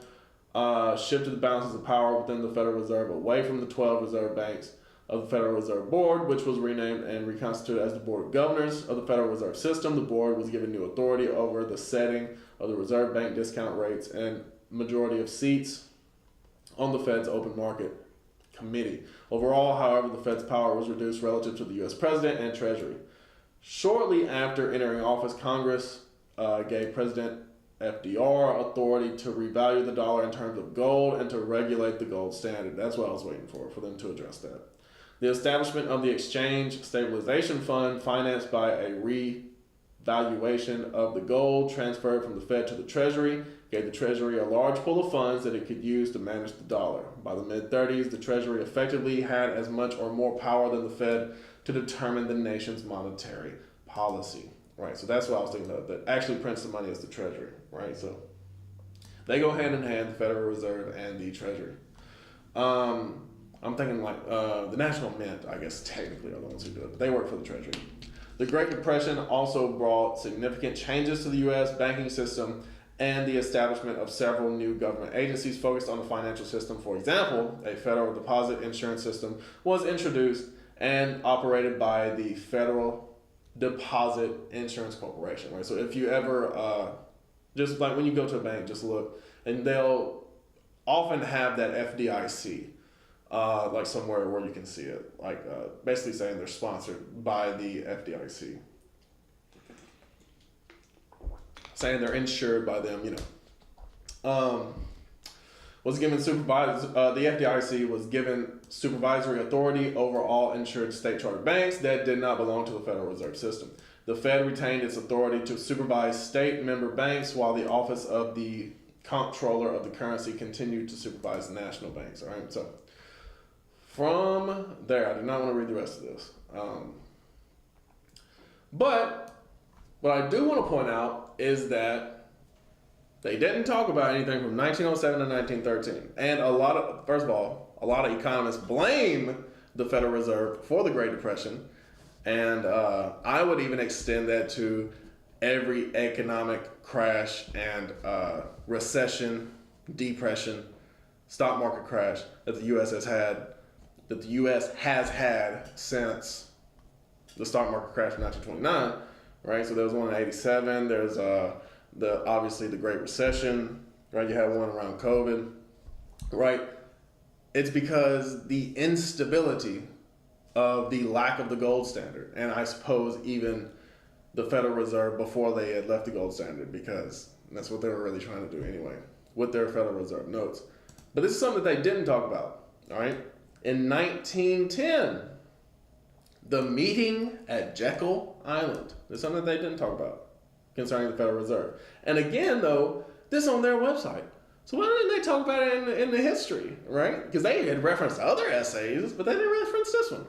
shifted the balances of power within the Federal Reserve away from the 12 reserve banks of the Federal Reserve Board, which was renamed and reconstituted as the Board of Governors of the Federal Reserve System. The board was given new authority over the setting of the reserve bank discount rates and majority of seats on the Fed's open market committee. Overall, however, the Fed's power was reduced relative to the U.S. President and Treasury. Shortly after entering office, Congress gave President FDR authority to revalue the dollar in terms of gold and to regulate the gold standard. That's what I was waiting for them to address that. The establishment of the Exchange Stabilization Fund, financed by a revaluation of the gold transferred from the Fed to the Treasury, gave the Treasury a large pool of funds that it could use to manage the dollar. By the mid-30s, the Treasury effectively had as much or more power than the Fed to determine the nation's monetary policy. Right, so that's what I was thinking of. That actually prints the money is the Treasury, right? So they go hand in hand, the Federal Reserve and the Treasury. I'm thinking like the National Mint, I guess technically are the ones who do it, but they work for the Treasury. The Great Depression also brought significant changes to the U.S. banking system and the establishment of several new government agencies focused on the financial system. For example, a federal deposit insurance system was introduced and operated by the Federal Deposit Insurance Corporation, right? So if you ever, just like when you go to a bank, just look, and they'll often have that FDIC, like somewhere where you can see it, like basically saying they're sponsored by the FDIC, saying they're insured by them, you know. was given the FDIC was given supervisory authority over all insured state chartered banks that did not belong to the Federal Reserve System. The Fed retained its authority to supervise state member banks, while the Office of the Comptroller of the Currency continued to supervise national banks. All right, so from there, I do not want to read the rest of this. But what I do want to point out is that they didn't talk about anything from 1907 to 1913. And first of all, a lot of economists blame the Federal Reserve for the Great Depression. And I would even extend that to every economic crash and recession, depression, stock market crash that the U.S. has had since the stock market crash in 1929, right? So there was one in 87. There's obviously the Great Recession, right? You had one around COVID, right? It's because the instability of the lack of the gold standard, and I suppose even the Federal Reserve before they had left the gold standard, because that's what they were really trying to do anyway with their Federal Reserve notes. But this is something that they didn't talk about, all right? In 1910, the meeting at Jekyll Island. There's something that they didn't talk about concerning the Federal Reserve. And again, though, this on their website. So why didn't they talk about it in the history, right? Because they had referenced other essays, but they didn't reference this one,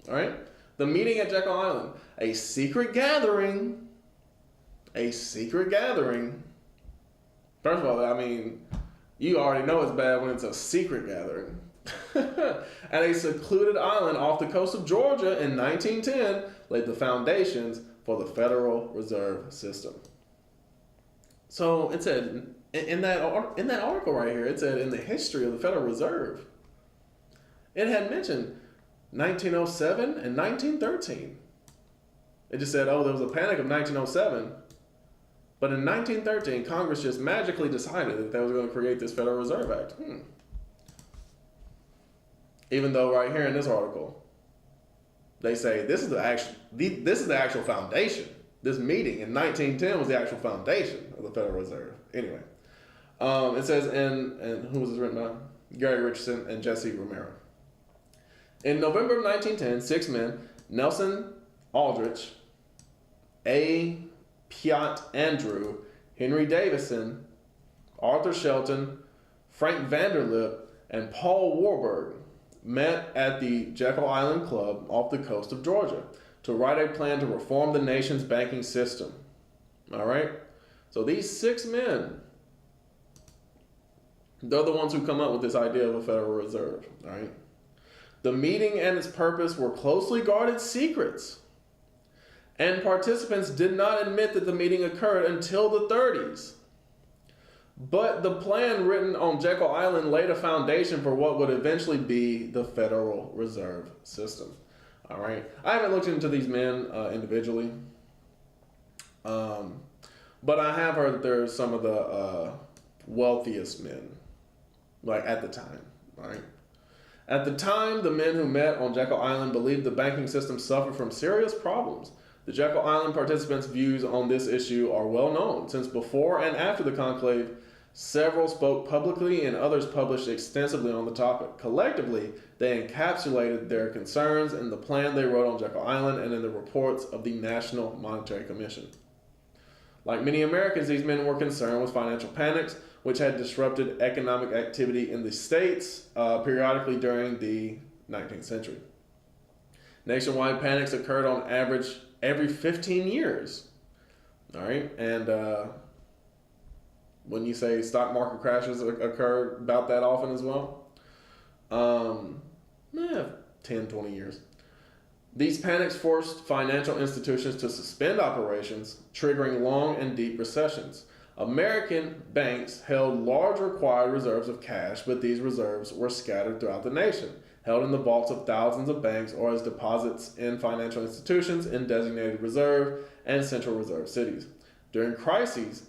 all right? The meeting at Jekyll Island, a secret gathering. First of all, I mean, you already know it's bad when it's a secret gathering. At a secluded island off the coast of Georgia in 1910 laid the foundations for the Federal Reserve System. So it said in that article right here, it said in the history of the Federal Reserve, it had mentioned 1907 and 1913. It just said, oh, there was a panic of 1907. But in 1913, Congress just magically decided that they was going to create this Federal Reserve Act. Even though right here in this article, they say this is the actual foundation. This meeting in 1910 was the actual foundation of the Federal Reserve. Anyway, it says and who was this written by? Gary Richardson and Jesse Romero. In November of 1910, 6 men, Nelson Aldrich, A. Piatt Andrew, Henry Davison, Arthur Shelton, Frank Vanderlip, and Paul Warburg met at the Jekyll Island Club off the coast of Georgia to write a plan to reform the nation's banking system. All right? So these 6 men, they're the ones who come up with this idea of a Federal Reserve. All right? The meeting and its purpose were closely guarded secrets, and participants did not admit that the meeting occurred until the 30s. But the plan written on Jekyll Island laid a foundation for what would eventually be the Federal Reserve System. All right. I haven't looked into these men individually, but I have heard that they're some of the wealthiest men, like at the time. All right. At the time, the men who met on Jekyll Island believed the banking system suffered from serious problems. The Jekyll Island participants' views on this issue are well known, since before and after the conclave, several spoke publicly and others published extensively on the topic. Collectively, they encapsulated their concerns in the plan they wrote on Jekyll Island and in the reports of the National Monetary Commission. Like many Americans, these men were concerned with financial panics, which had disrupted economic activity in the states periodically during the 19th century. Nationwide panics occurred on average every 15 years. All right, and when you say stock market crashes occur about that often as well, 10, 20 years. These panics forced financial institutions to suspend operations, triggering long and deep recessions. American banks held large required reserves of cash, but these reserves were scattered throughout the nation, held in the vaults of thousands of banks or as deposits in financial institutions in designated reserve and central reserve cities. During crises,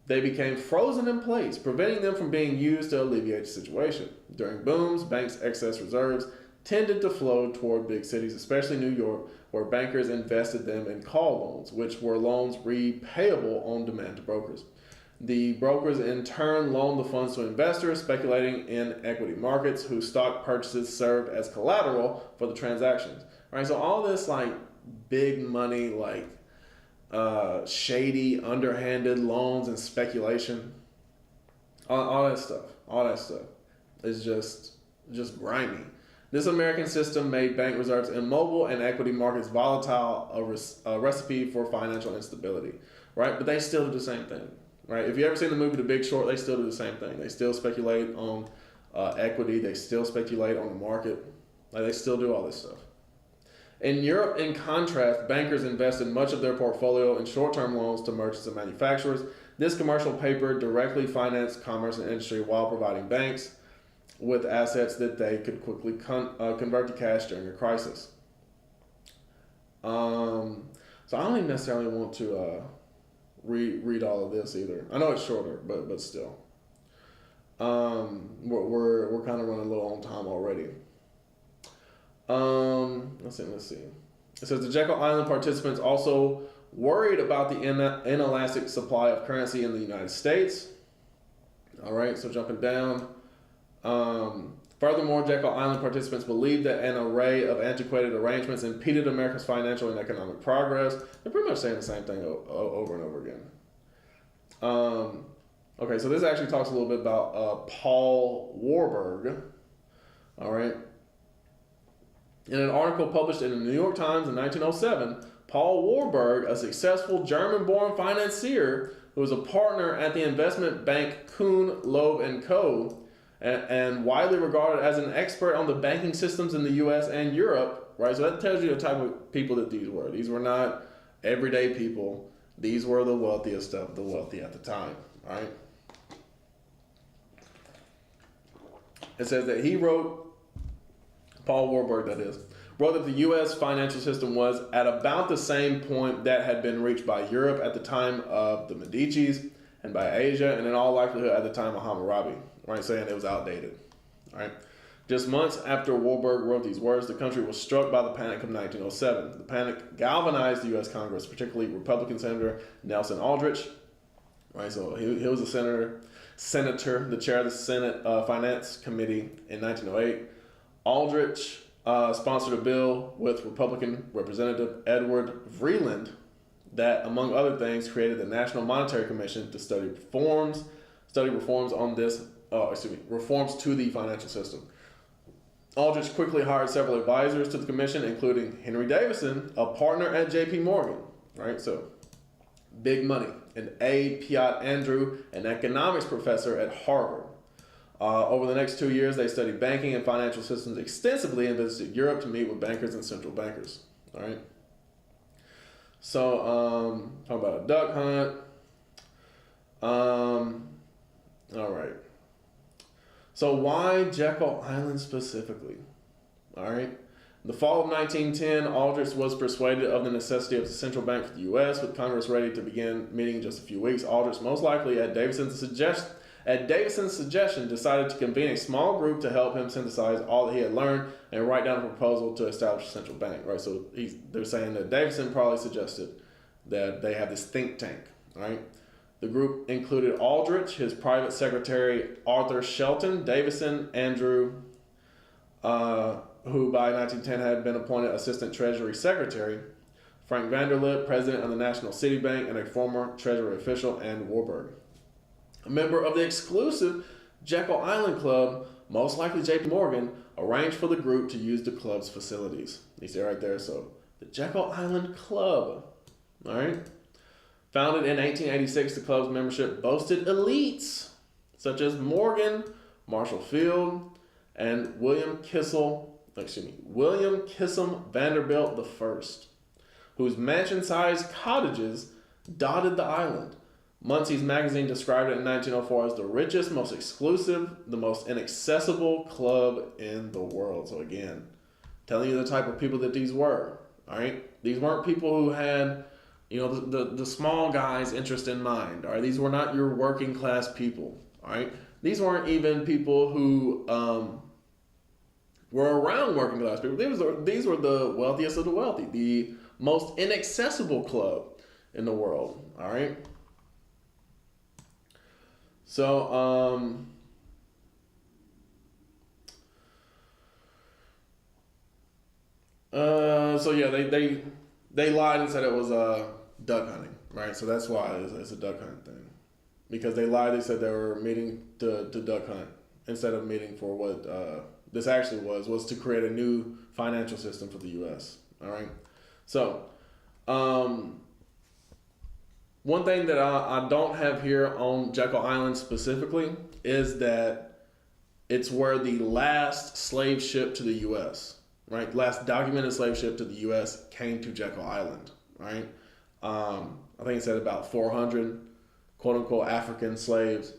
they became frozen in place, preventing them from being used to alleviate the situation. During booms, banks' excess reserves tended to flow toward big cities, especially New York, where bankers invested them in call loans, which were loans repayable on demand to brokers. The brokers in turn loaned the funds to investors speculating in equity markets whose stock purchases served as collateral for the transactions. Right? So all this like big money, like shady, underhanded loans and speculation, all that stuff is just grimy. This American system made bank reserves immobile and equity markets volatile, a recipe for financial instability, right? But they still do the same thing, right? If you ever seen the movie The Big Short, they still do the same thing. They still speculate on equity. They still speculate on the market. Like they still do all this stuff. In Europe, in contrast, bankers invested much of their portfolio in short-term loans to merchants and manufacturers. This commercial paper directly financed commerce and industry while providing banks with assets that they could quickly convert to cash during a crisis. So I don't even necessarily want to read all of this either. I know it's shorter, but still. We're kind of running a little on time already. Let's see. It says the Jekyll Island participants also worried about the inelastic supply of currency in the United States. All right, so jumping down. Furthermore, Jekyll Island participants believed that an array of antiquated arrangements impeded America's financial and economic progress. They're pretty much saying the same thing over and over again. Okay, so this actually talks a little bit about Paul Warburg. All right. In an article published in the New York Times in 1907, Paul Warburg, a successful German-born financier who was a partner at the investment bank Kuhn, Loeb & Co., and widely regarded as an expert on the banking systems in the U.S. and Europe, right? So that tells you the type of people that these were. These were not everyday people. These were the wealthiest of the wealthy at the time, right? It says that he wrote, Paul Warburg that is, wrote that the U.S. financial system was at about the same point that had been reached by Europe at the time of the Medicis and by Asia, and in all likelihood at the time of Hammurabi, right, saying it was outdated. Right? Just months after Warburg wrote these words, the country was struck by the Panic of 1907. The panic galvanized the U.S. Congress, particularly Republican Senator Nelson Aldrich. Right, so he was a senator, the chair of the Senate Finance Committee in 1908. Aldrich sponsored a bill with Republican Representative Edward Vreeland that, among other things, created the National Monetary Commission to study reforms on this, reforms to the financial system. Aldrich quickly hired several advisors to the commission, including Henry Davison, a partner at J.P. Morgan. Right, so big money. And A. Piot Andrew, an economics professor at Harvard. Over the next 2 years, they studied banking and financial systems extensively and visited Europe to meet with bankers and central bankers. All right. So, talk about a duck hunt. All right. So why Jekyll Island specifically? All right. In the fall of 1910, Aldrich was persuaded of the necessity of a central bank for the U.S. With Congress ready to begin meeting in just a few weeks, Aldrich, most likely at Davison's suggestion, decided to convene a small group to help him synthesize all that he had learned and write down a proposal to establish a central bank. Right. So they're saying that Davison probably suggested that they have this think tank. Right. The group included Aldrich, his private secretary Arthur Shelton, Davison, Andrew, who by 1910 had been appointed Assistant Treasury Secretary, Frank Vanderlip, President of the National City Bank, and a former Treasury official, and Warburg. A member of the exclusive Jekyll Island Club, most likely J.P. Morgan, arranged for the group to use the club's facilities. You see right there, so the Jekyll Island Club, all right? Founded in 1886, the club's membership boasted elites such as Morgan, Marshall Field, and William Kissam Vanderbilt I, whose mansion-sized cottages dotted the island. Munsey's magazine described it in 1904 as the richest, most exclusive, the most inaccessible club in the world. So again, telling you the type of people that these were. All right, these weren't people who had, the small guy's interest in mind. All right, these were not your working class people. All right, these weren't even people who were around working class people. These were the wealthiest of the wealthy, the most inaccessible club in the world. All right. So, so yeah, they lied and said it was duck hunting, right? So that's why it's a duck hunting thing, because they lied. They said they were meeting to duck hunt instead of meeting for what this actually was to create a new financial system for the U.S. All right, so one thing that I don't have here on Jekyll Island specifically is that it's where the last slave ship to the U.S., right? Last documented slave ship to the U.S. came to Jekyll Island, right? I think it said about 400 quote unquote African slaves.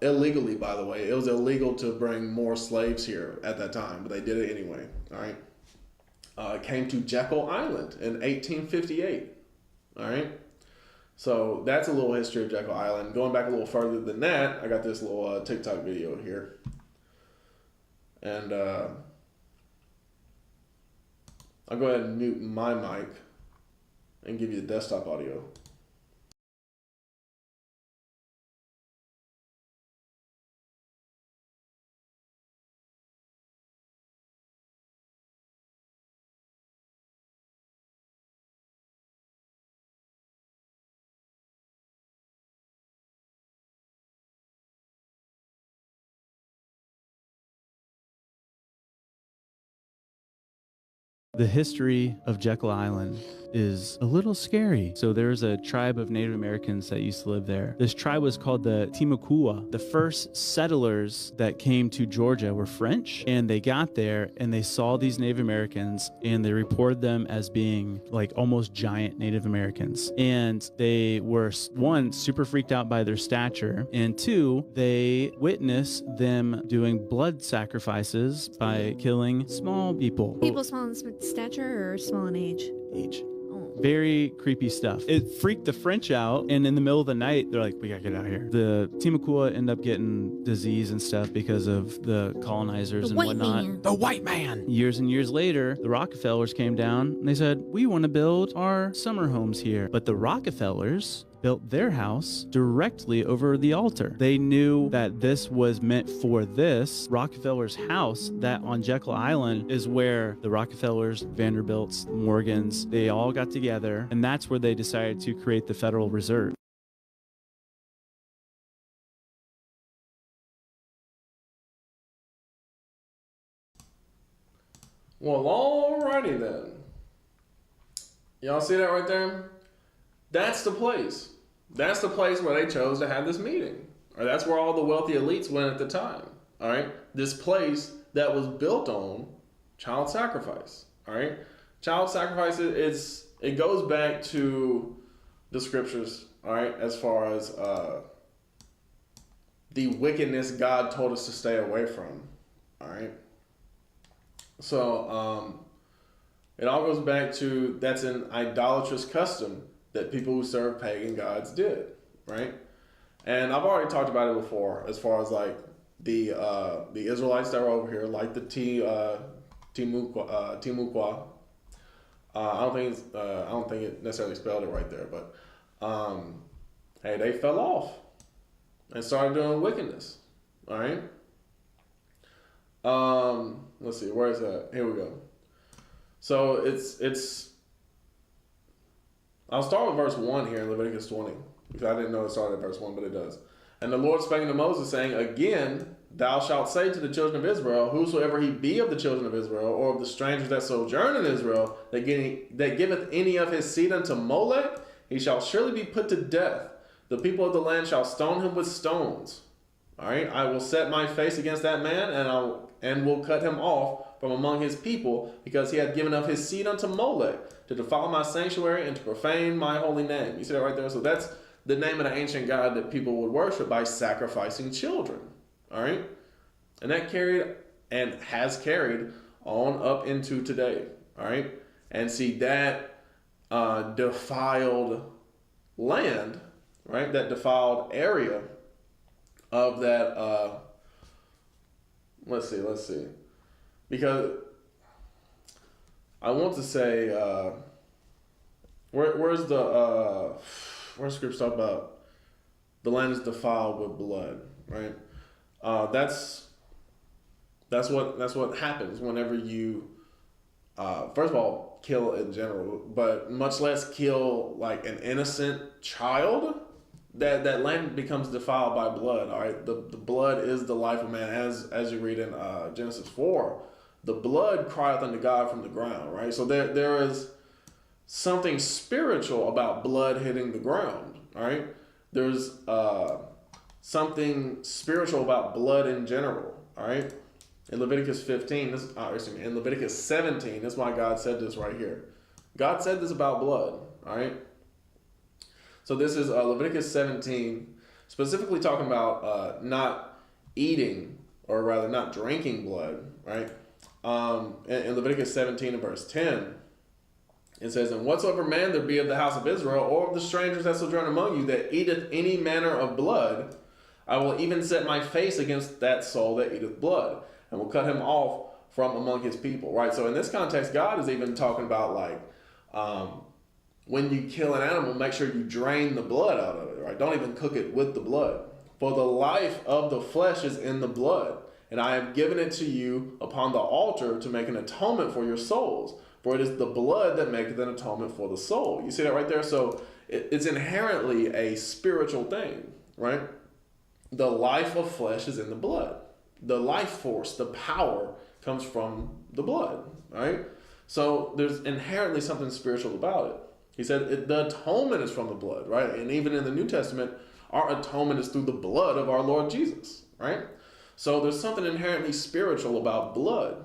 Illegally, by the way. It was illegal to bring more slaves here at that time, but they did it anyway, all right? It came to Jekyll Island in 1858, all right? So that's a little history of Jekyll Island. Going back a little further than that, I got this little TikTok video here. And I'll go ahead and mute my mic and give you the desktop audio. The history of Jekyll Island is a little scary. So there's a tribe of Native Americans that used to live there. This tribe was called the Timucua. The first settlers that came to Georgia were French, and they got there and they saw these Native Americans and they reported them as being like almost giant Native Americans. And they were, one, super freaked out by their stature, and two, they witnessed them doing blood sacrifices by killing small people. People small in stature or small in age? Age. Very creepy stuff. It freaked the French out, and in the middle of the night, they're like, we gotta get out of here. The Timucua end up getting disease and stuff because of the colonizers and whatnot. Man. The white man! Years and years later, the Rockefellers came down, and they said, we want to build our summer homes here. But the Rockefellers built their house directly over the altar. They knew that this was meant for this. Rockefeller's house, that on Jekyll Island, is where the Rockefellers, Vanderbilts, Morgans, they all got together, and that's where they decided to create the Federal Reserve. Well, alrighty then. Y'all see that right there? That's the place. That's the place where they chose to have this meeting. Or that's where all the wealthy elites went at the time. All right? This place that was built on child sacrifice. All right? Child sacrifice, it goes back to the scriptures, all right, as far as the wickedness God told us to stay away from. All right? So, it all goes back to that's an idolatrous custom that people who serve pagan gods did, right? And I've already talked about it before, as far as like the Israelites that were over here, like the Timucua. I don't think it necessarily spelled it right there, but hey, they fell off and started doing wickedness. All right. Let's see, where is that? Here we go. So it's. I'll start with verse 1 here in Leviticus 20, because I didn't know it started at verse 1, but it does. And the Lord spake unto Moses, saying, Again, thou shalt say to the children of Israel, Whosoever he be of the children of Israel, or of the strangers that sojourn in Israel, that giveth any of his seed unto Molech, he shall surely be put to death. The people of the land shall stone him with stones. All right, I will set my face against that man, and will cut him off from among his people, because he hath given of his seed unto Molech, to defile my sanctuary and to profane my holy name. You see that right there? So that's the name of the ancient god that people would worship by sacrificing children. All right? And that carried and has carried on up into today. All right? And see, that defiled land, right? That defiled area of that, let's see. Because I want to say, where's scripture talk about the land is defiled with blood, right? That's what happens whenever you, first of all, kill in general, but much less kill like an innocent child. That land becomes defiled by blood. All right, the blood is the life of man, as you read in Genesis 4. The blood crieth unto God from the ground, right? So there is something spiritual about blood hitting the ground, all right? There's something spiritual about blood in general, all right? In Leviticus 15, in Leviticus 17, that's why God said this right here. God said this about blood, all right? So this is Leviticus 17, specifically talking about not eating, or rather not drinking blood, right? In Leviticus 17 and verse 10, it says, "And whatsoever man there be of the house of Israel, or of the strangers that sojourn among you, that eateth any manner of blood, I will even set my face against that soul that eateth blood, and will cut him off from among his people." Right? So in this context, God is even talking about like, when you kill an animal, make sure you drain the blood out of it, right? Don't even cook it with the blood. "For the life of the flesh is in the blood, and I have given it to you upon the altar to make an atonement for your souls. For it is the blood that maketh an atonement for the soul." You see that right there? So it's inherently a spiritual thing, right? The life of flesh is in the blood. The life force, the power comes from the blood, right? So there's inherently something spiritual about it. He said the atonement is from the blood, right? And even in the New Testament, our atonement is through the blood of our Lord Jesus, right? So there's something inherently spiritual about blood,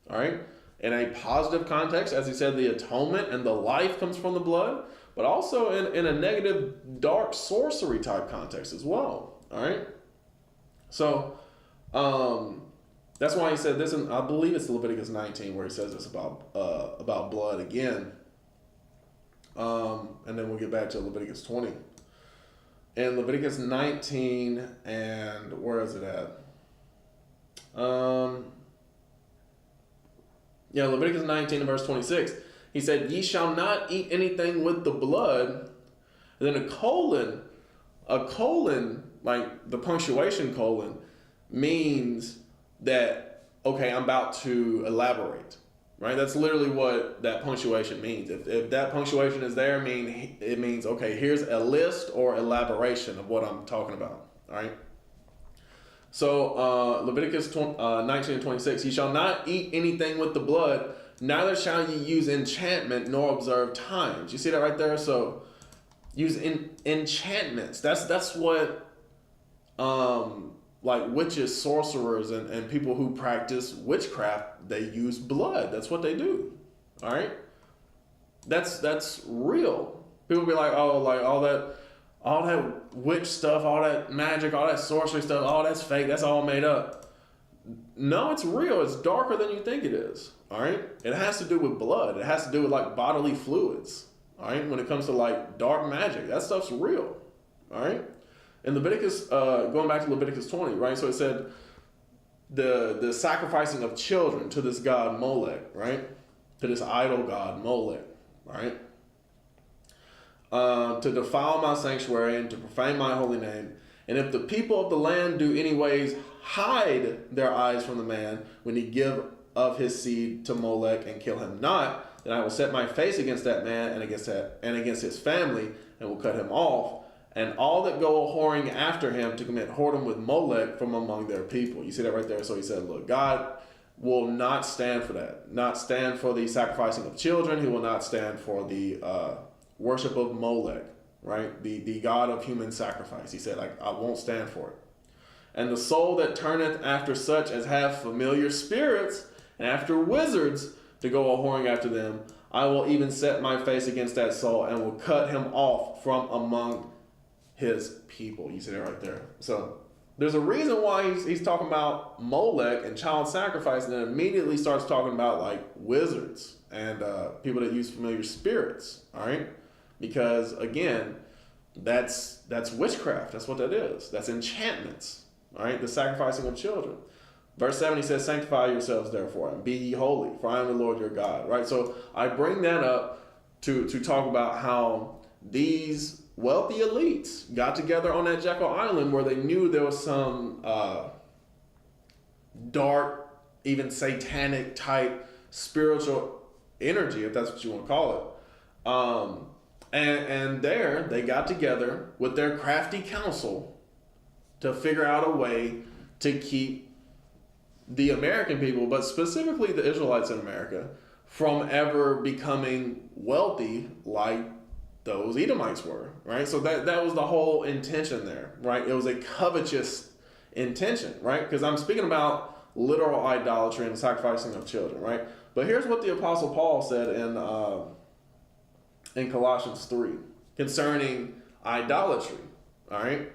all right? In a positive context, as he said, the atonement and the life comes from the blood, but also in a negative, dark sorcery type context as well, all right? So that's why he said this, and I believe it's Leviticus 19 where he says this about blood again. And then we'll get back to Leviticus 20. In Leviticus 19, and where is it at? Leviticus 19 and verse 26. He said, "Ye shall not eat anything with the blood." And then a colon, like the punctuation colon, means that, okay, I'm about to elaborate. Right? That's literally what that punctuation means. If that punctuation is there, it means, okay, here's a list or elaboration of what I'm talking about. All right? So Leviticus 19 and 26, "Ye shall not eat anything with the blood, neither shall ye use enchantment nor observe times." You see that right there? So use enchantments. That's what like witches, sorcerers, and people who practice witchcraft, they use blood. That's what they do. All right? That's real. People be like, "Oh, like all that witch stuff, all that magic, all that sorcery stuff, all that's fake. That's all made up." No, it's real. It's darker than you think it is. All right? It has to do with blood. It has to do with like bodily fluids. All right? When it comes to like dark magic, that stuff's real. All right? In Leviticus, going back to Leviticus 20, right? So it said the sacrificing of children to this god Molech, right? To this idol god Molech, right? To defile my sanctuary and to profane my holy name. "And if the people of the land do anyways hide their eyes from the man when he give of his seed to Molech and kill him not, then I will set my face against that man and against his family and will cut him off, and all that go a-whoring after him to commit whoredom with Molech from among their people." You see that right there? So he said, look, God will not stand for that. Not stand for the sacrificing of children. He will not stand for the worship of Molech, right? The god of human sacrifice. He said, I won't stand for it. "And the soul that turneth after such as have familiar spirits and after wizards to go a-whoring after them, I will even set my face against that soul and will cut him off from among his people." You see that right there? So there's a reason why he's talking about Molech and child sacrifice, and then immediately starts talking about like wizards and people that use familiar spirits. All right, because again, that's witchcraft. That's what that is. That's enchantments. All right, the sacrificing of children. Verse 7, he says, "Sanctify yourselves therefore, and be ye holy, for I am the Lord your God." Right? So I bring that up to talk about how these wealthy elites got together on that Jekyll Island where they knew there was some dark, even satanic type spiritual energy, if that's what you want to call it. And there they got together with their crafty council to figure out a way to keep the American people, but specifically the Israelites in America, from ever becoming wealthy like those Edomites were, right? So that was the whole intention there, right? It was a covetous intention, right? Because I'm speaking about literal idolatry and sacrificing of children, right? But here's what the Apostle Paul said in Colossians 3 concerning idolatry, all right?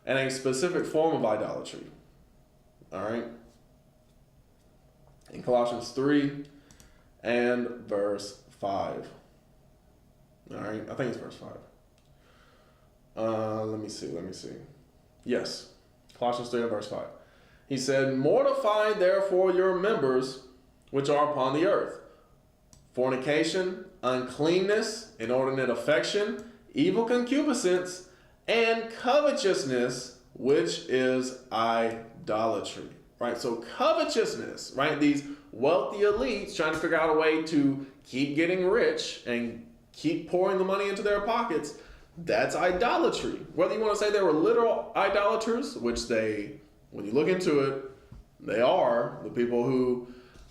And a specific form of idolatry, all right? In Colossians 3 and verse 5. All right, I think it's verse 5. Let me see. Yes, Colossians 3 and verse 5. He said, "Mortify therefore your members which are upon the earth, fornication, uncleanness, inordinate affection, evil concupiscence, and covetousness, which is idolatry." Right? So covetousness, right? These wealthy elites trying to figure out a way to keep getting rich and keep pouring the money into their pockets. That's idolatry. Whether you want to say they were literal idolaters, which they, when you look into it, they are. The people who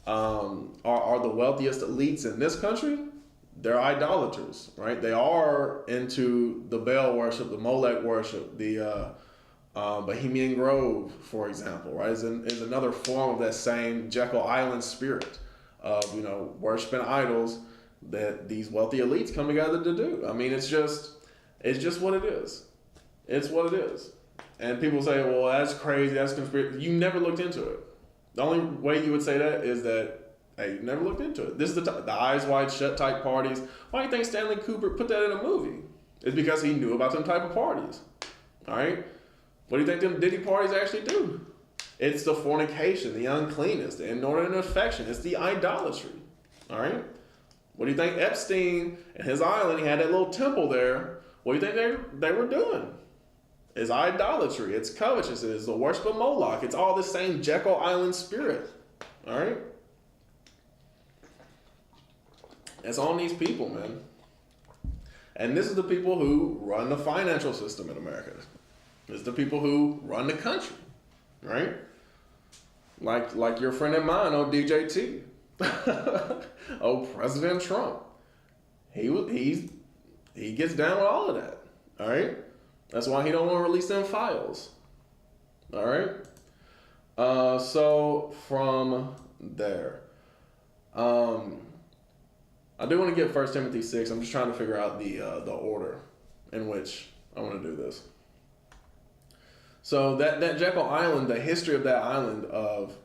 are the wealthiest elites in this country, they're idolaters, right? They are into the Baal worship, the Molech worship, the Bohemian Grove, for example, right, is another form of that same Jekyll Island spirit of, worshiping idols that these wealthy elites come together to do. I mean, it's just what it is. It's what it is. And people say, well, that's crazy, that's conspiracy. You never looked into it. The only way you would say that is that, hey, you never looked into it. This is the eyes wide shut type parties. Why do you think Stanley Kubrick put that in a movie? It's because he knew about them type of parties. All right? What do you think them Diddy parties actually do? It's the fornication, the uncleanness, the inordinate affection. It's the idolatry. All right? What do you think Epstein and his island, he had that little temple there. What do you think they were doing? It's idolatry. It's covetousness. It's the worship of Moloch. It's all the same Jekyll Island spirit. All right? It's on these people, man. And this is the people who run the financial system in America. It's the people who run the country, right? Like your friend of mine, DJT. President Trump. He gets down with all of that. All right? That's why he don't want to release them files. All right? So from there, I do want to get 1 Timothy 6. I'm just trying to figure out the order in which I want to do this. So that Jekyll Island, the history of that island, of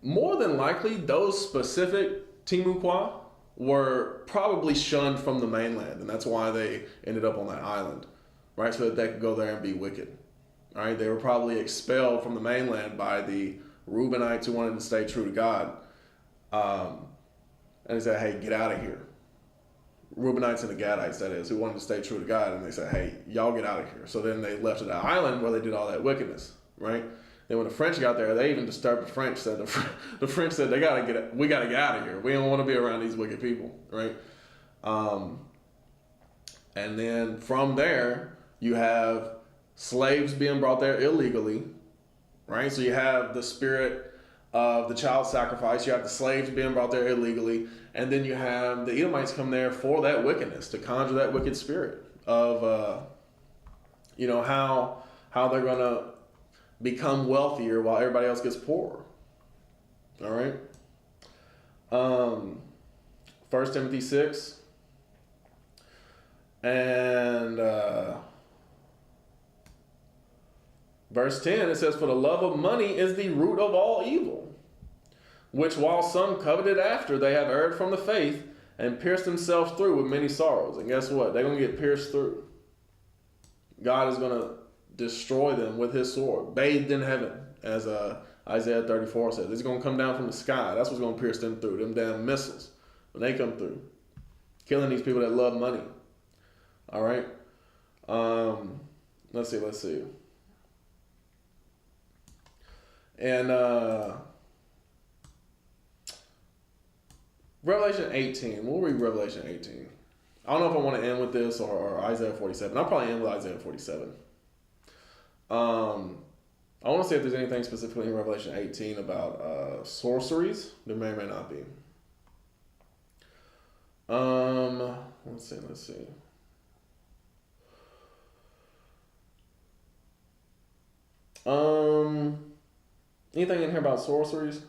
more than likely those specific Timucua were probably shunned from the mainland, and that's why they ended up on that island, right? So that they could go there and be wicked, right? They were probably expelled from the mainland by the Reubenites who wanted to stay true to God, and they said, "Hey, get out of here." Reubenites and the Gadites, that is, who wanted to stay true to God, and they said, "Hey, y'all get out of here." So then they left to that island where they did all that wickedness, right? Then when the French got there, they even disturbed the French. Said the French said, we gotta get out of here. We don't want to be around these wicked people, right? And then from there, you have slaves being brought there illegally, right? So you have the spirit of the child sacrifice. You have the slaves being brought there illegally. And then you have the Edomites come there for that wickedness, to conjure that wicked spirit of, how they're going to become wealthier while everybody else gets poorer. All right? 1 Timothy 6. And verse 10, it says, "For the love of money is the root of all evil, which while some coveted after, they have erred from the faith and pierced themselves through with many sorrows." And guess what? They're going to get pierced through. God is going to destroy them with his sword, bathed in heaven, as Isaiah 34 says. It's going to come down from the sky. That's what's going to pierce them through, them damn missiles, when they come through. Killing these people that love money. All right? Let's see. And Revelation 18. We'll read Revelation 18. I don't know if I want to end with this or Isaiah 47. I'll probably end with Isaiah 47. I want to see if there's anything specifically in Revelation 18 about sorceries. There may or may not be. Let's see. Anything in here about sorceries?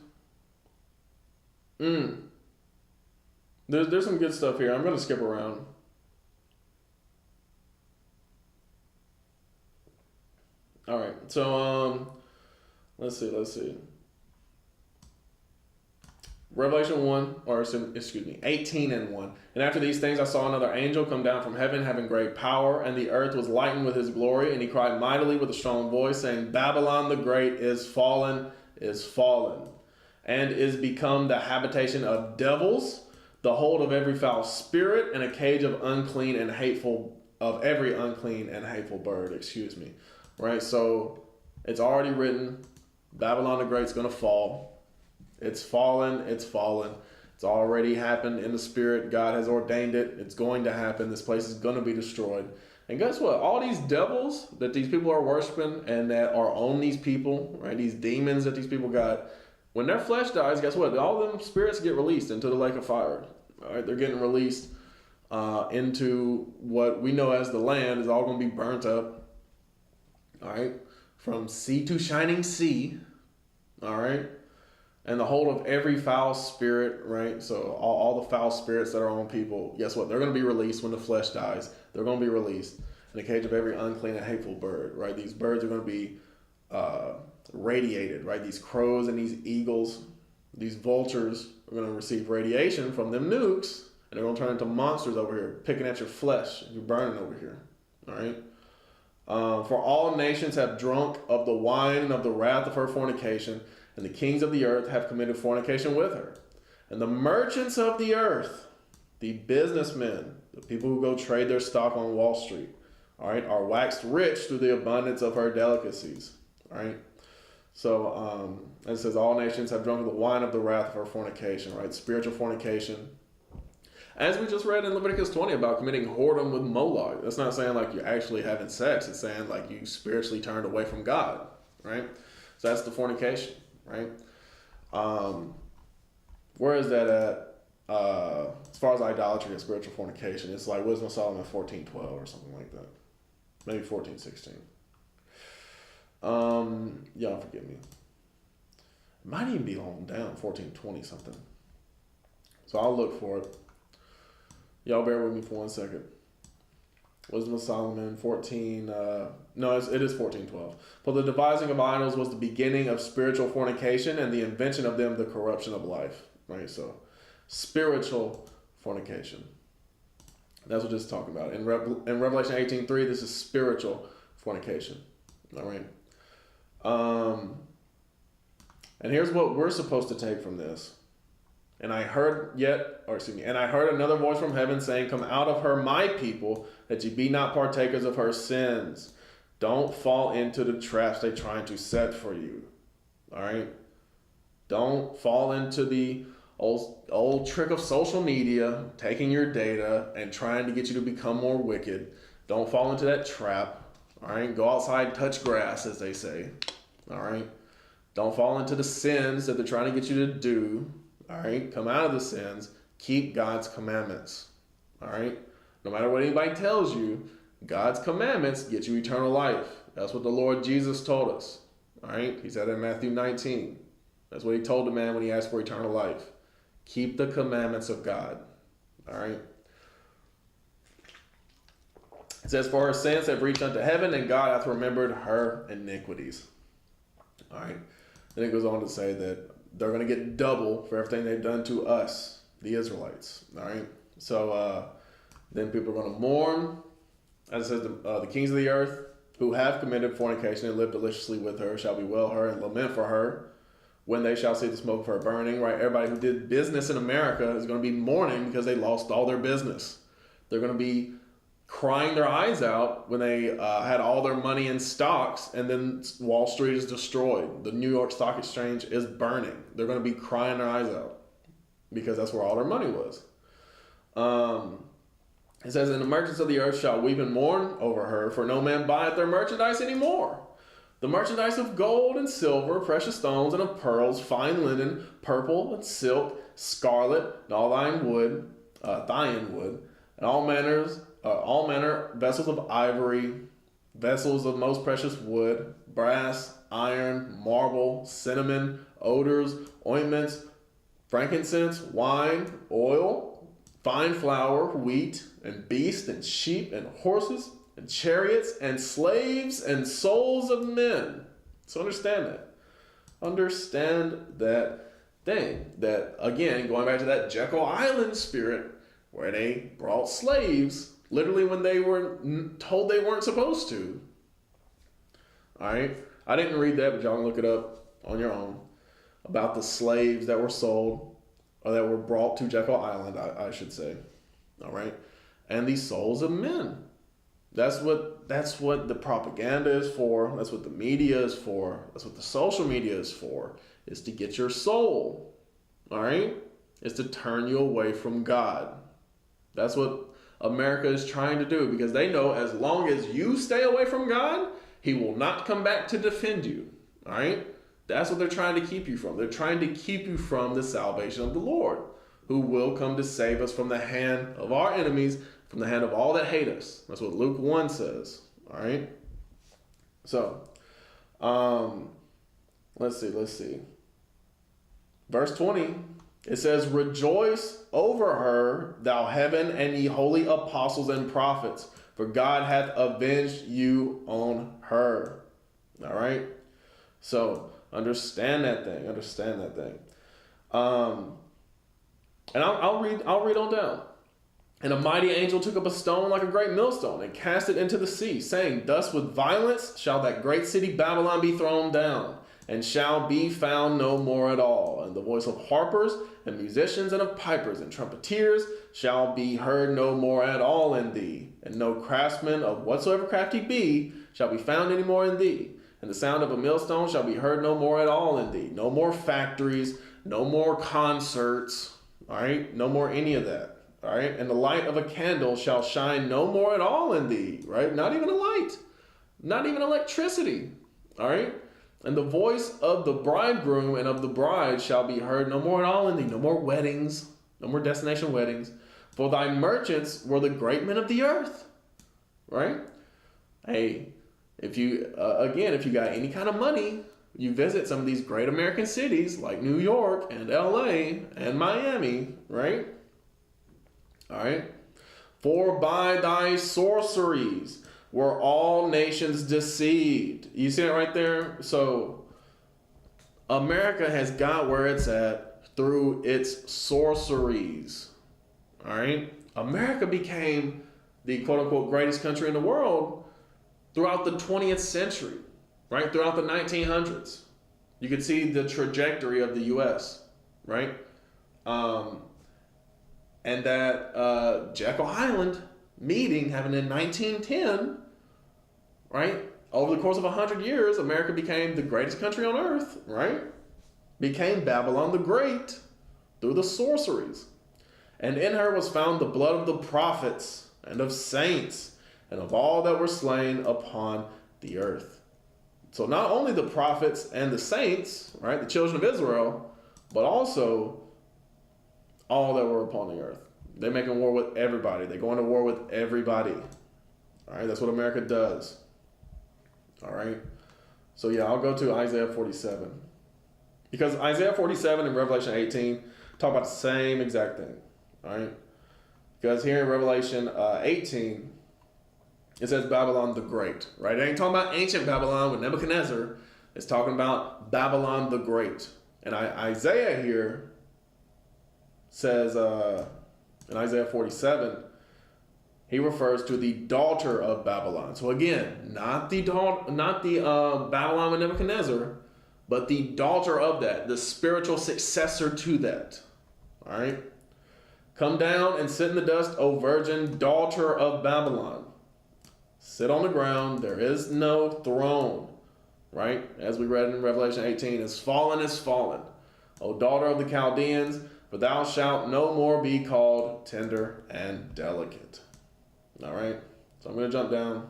There's some good stuff here. I'm gonna skip around. All right. So let's see. Revelation 1, or excuse me, 18 and 1. And after these things I saw another angel come down from heaven, having great power, and the earth was lightened with his glory, and he cried mightily with a strong voice, saying, Babylon the great is fallen, and is become the habitation of devils, the hold of every foul spirit, and a cage of every unclean and hateful bird. Right? So it's already written, Babylon the Great's going to fall. It's fallen. It's already happened in the spirit. God has ordained it. It's going to happen. This place is going to be destroyed. And guess what? All these devils that these people are worshiping and that are on these people, right? These demons that these people got, when their flesh dies, guess what? All of them spirits get released into the lake of fire. All right? They're getting released into what we know as the land is all going to be burnt up. All right? From sea to shining sea. All right? And the hold of every foul spirit, right? So all the foul spirits that are on people, guess what? They're going to be released when the flesh dies. They're going to be released in the cage of every unclean and hateful bird, right? These birds are going to be radiated, right? These crows and these eagles, these vultures are going to receive radiation from them nukes, and they're going to turn into monsters over here, picking at your flesh. You're burning over here, all right? For all nations have drunk of the wine and of the wrath of her fornication, and the kings of the earth have committed fornication with her. And the merchants of the earth, the businessmen, the people who go trade their stock on Wall Street, all right, are waxed rich through the abundance of her delicacies, all right? So it says all nations have drunk of the wine of the wrath of her fornication, right? Spiritual fornication. As we just read in Leviticus 20 about committing whoredom with Moloch. That's not saying like you're actually having sex. It's saying like you spiritually turned away from God, right? So that's the fornication. Right? Where is that at? As far as idolatry and spiritual fornication, it's like Wisdom of Solomon 14:12 or something like that. Maybe 14:16. Y'all forgive me. It might even be on down 14:20 something. So I'll look for it. Y'all bear with me for 1 second. Wisdom of Solomon 14, it is 14:12. For the devising of idols was the beginning of spiritual fornication, and the invention of them the corruption of life. Right, so spiritual fornication. That's what this is talking about. In Revelation 18:3, this is spiritual fornication. All right. And here's what we're supposed to take from this. And I heard another voice from heaven saying, Come out of her, my people, that ye be not partakers of her sins. Don't fall into the traps they're trying to set for you. All right? Don't fall into the old trick of social media, taking your data and trying to get you to become more wicked. Don't fall into that trap. All right? Go outside, touch grass, as they say. All right? Don't fall into the sins that they're trying to get you to do. All right, come out of the sins. Keep God's commandments. All right, no matter what anybody tells you, God's commandments get you eternal life. That's what the Lord Jesus told us. All right, he said in Matthew 19. That's what he told the man when he asked for eternal life. Keep the commandments of God. All right. It says, For her sins have reached unto heaven, and God hath remembered her iniquities. All right. Then it goes on to say that they're going to get double for everything they've done to us, the Israelites. All right. So then people are going to mourn. As it says, the kings of the earth who have committed fornication and lived deliciously with her shall bewail her and lament for her when they shall see the smoke of her burning. Right. Everybody who did business in America is going to be mourning because they lost all their business. They're going to be crying their eyes out when they had all their money in stocks, and then Wall Street is destroyed. The New York Stock Exchange is burning. They're going to be crying their eyes out because that's where all their money was. It says, and the merchants of the earth shall weep and mourn over her, for no man buyeth their merchandise anymore. The merchandise of gold and silver, precious stones, and of pearls, fine linen, purple and silk, scarlet, and all thine wood, and all manner vessels of ivory, vessels of most precious wood, brass, iron, marble, cinnamon, odors, ointments, frankincense, wine, oil, fine flour, wheat, and beasts, and sheep, and horses, and chariots, and slaves, and souls of men. So understand that. Understand that thing. That, again, going back to that Jekyll Island spirit, where they brought slaves, literally when they were told they weren't supposed to. All right? I didn't read that, but y'all can look it up on your own. About the slaves that were sold, or that were brought to Jekyll Island, I should say. All right? And the souls of men. That's what the propaganda is for. That's what the media is for. That's what the social media is for. Is to get your soul. All right? Is to turn you away from God. That's what America is trying to do, because they know as long as you stay away from God, he will not come back to defend you. All right? That's what they're trying to keep you from. They're trying to keep you from the salvation of the Lord, who will come to save us from the hand of our enemies, from the hand of all that hate us. That's what Luke 1 says. All right? So, let's see. Verse 20, it says, rejoice over her, thou heaven, and ye holy apostles and prophets, for God hath avenged you on her. All right? So, understand that thing. And I'll read on down. And a mighty angel took up a stone like a great millstone and cast it into the sea, saying, thus with violence shall that great city Babylon be thrown down, and shall be found no more at all. And the voice of harpers and musicians and of pipers and trumpeters shall be heard no more at all in thee. And no craftsman of whatsoever craft he be shall be found any more in thee. And the sound of a millstone shall be heard no more at all in thee. No more factories, no more concerts, all right? No more any of that. All right, and the light of a candle shall shine no more at all in thee, right? Not even a light, not even electricity, all right? And the voice of the bridegroom and of the bride shall be heard no more at all in thee. No more weddings, no more destination weddings. For thy merchants were the great men of the earth, right? Hey, if you got any kind of money, you visit some of these great American cities like New York and LA and Miami, right? All right. For by thy sorceries were all nations deceived. You see that right there? So America has got where it's at through its sorceries. All right. America became the quote unquote greatest country in the world throughout the 20th century, right? Throughout the 1900s. You could see the trajectory of the U.S., right? And that Jekyll Island meeting happened in 1910, right? Over the course of 100 years, America became the greatest country on earth, right? Became Babylon the Great through the sorceries. And in her was found the blood of the prophets and of saints and of all that were slain upon the earth. So not only the prophets and the saints, right, the children of Israel, but also all that were upon the earth. They're making war with everybody. They're going to war with everybody. All right, that's what America does. All right. So yeah, I'll go to Isaiah 47. Because Isaiah 47 and Revelation 18 talk about the same exact thing. All right. Because here in Revelation 18, it says Babylon the Great, right? It ain't talking about ancient Babylon with Nebuchadnezzar. It's talking about Babylon the Great. And Isaiah here says in Isaiah 47, he refers to the daughter of Babylon. So again, not the Babylon with Nebuchadnezzar, but the daughter of that, the spiritual successor to that. All right. Come down and sit in the dust, O virgin daughter of Babylon. Sit on the ground. There is no throne. Right? As we read in Revelation 18, is fallen, O daughter of the Chaldeans, for thou shalt no more be called tender and delicate. All right? So I'm going to jump down.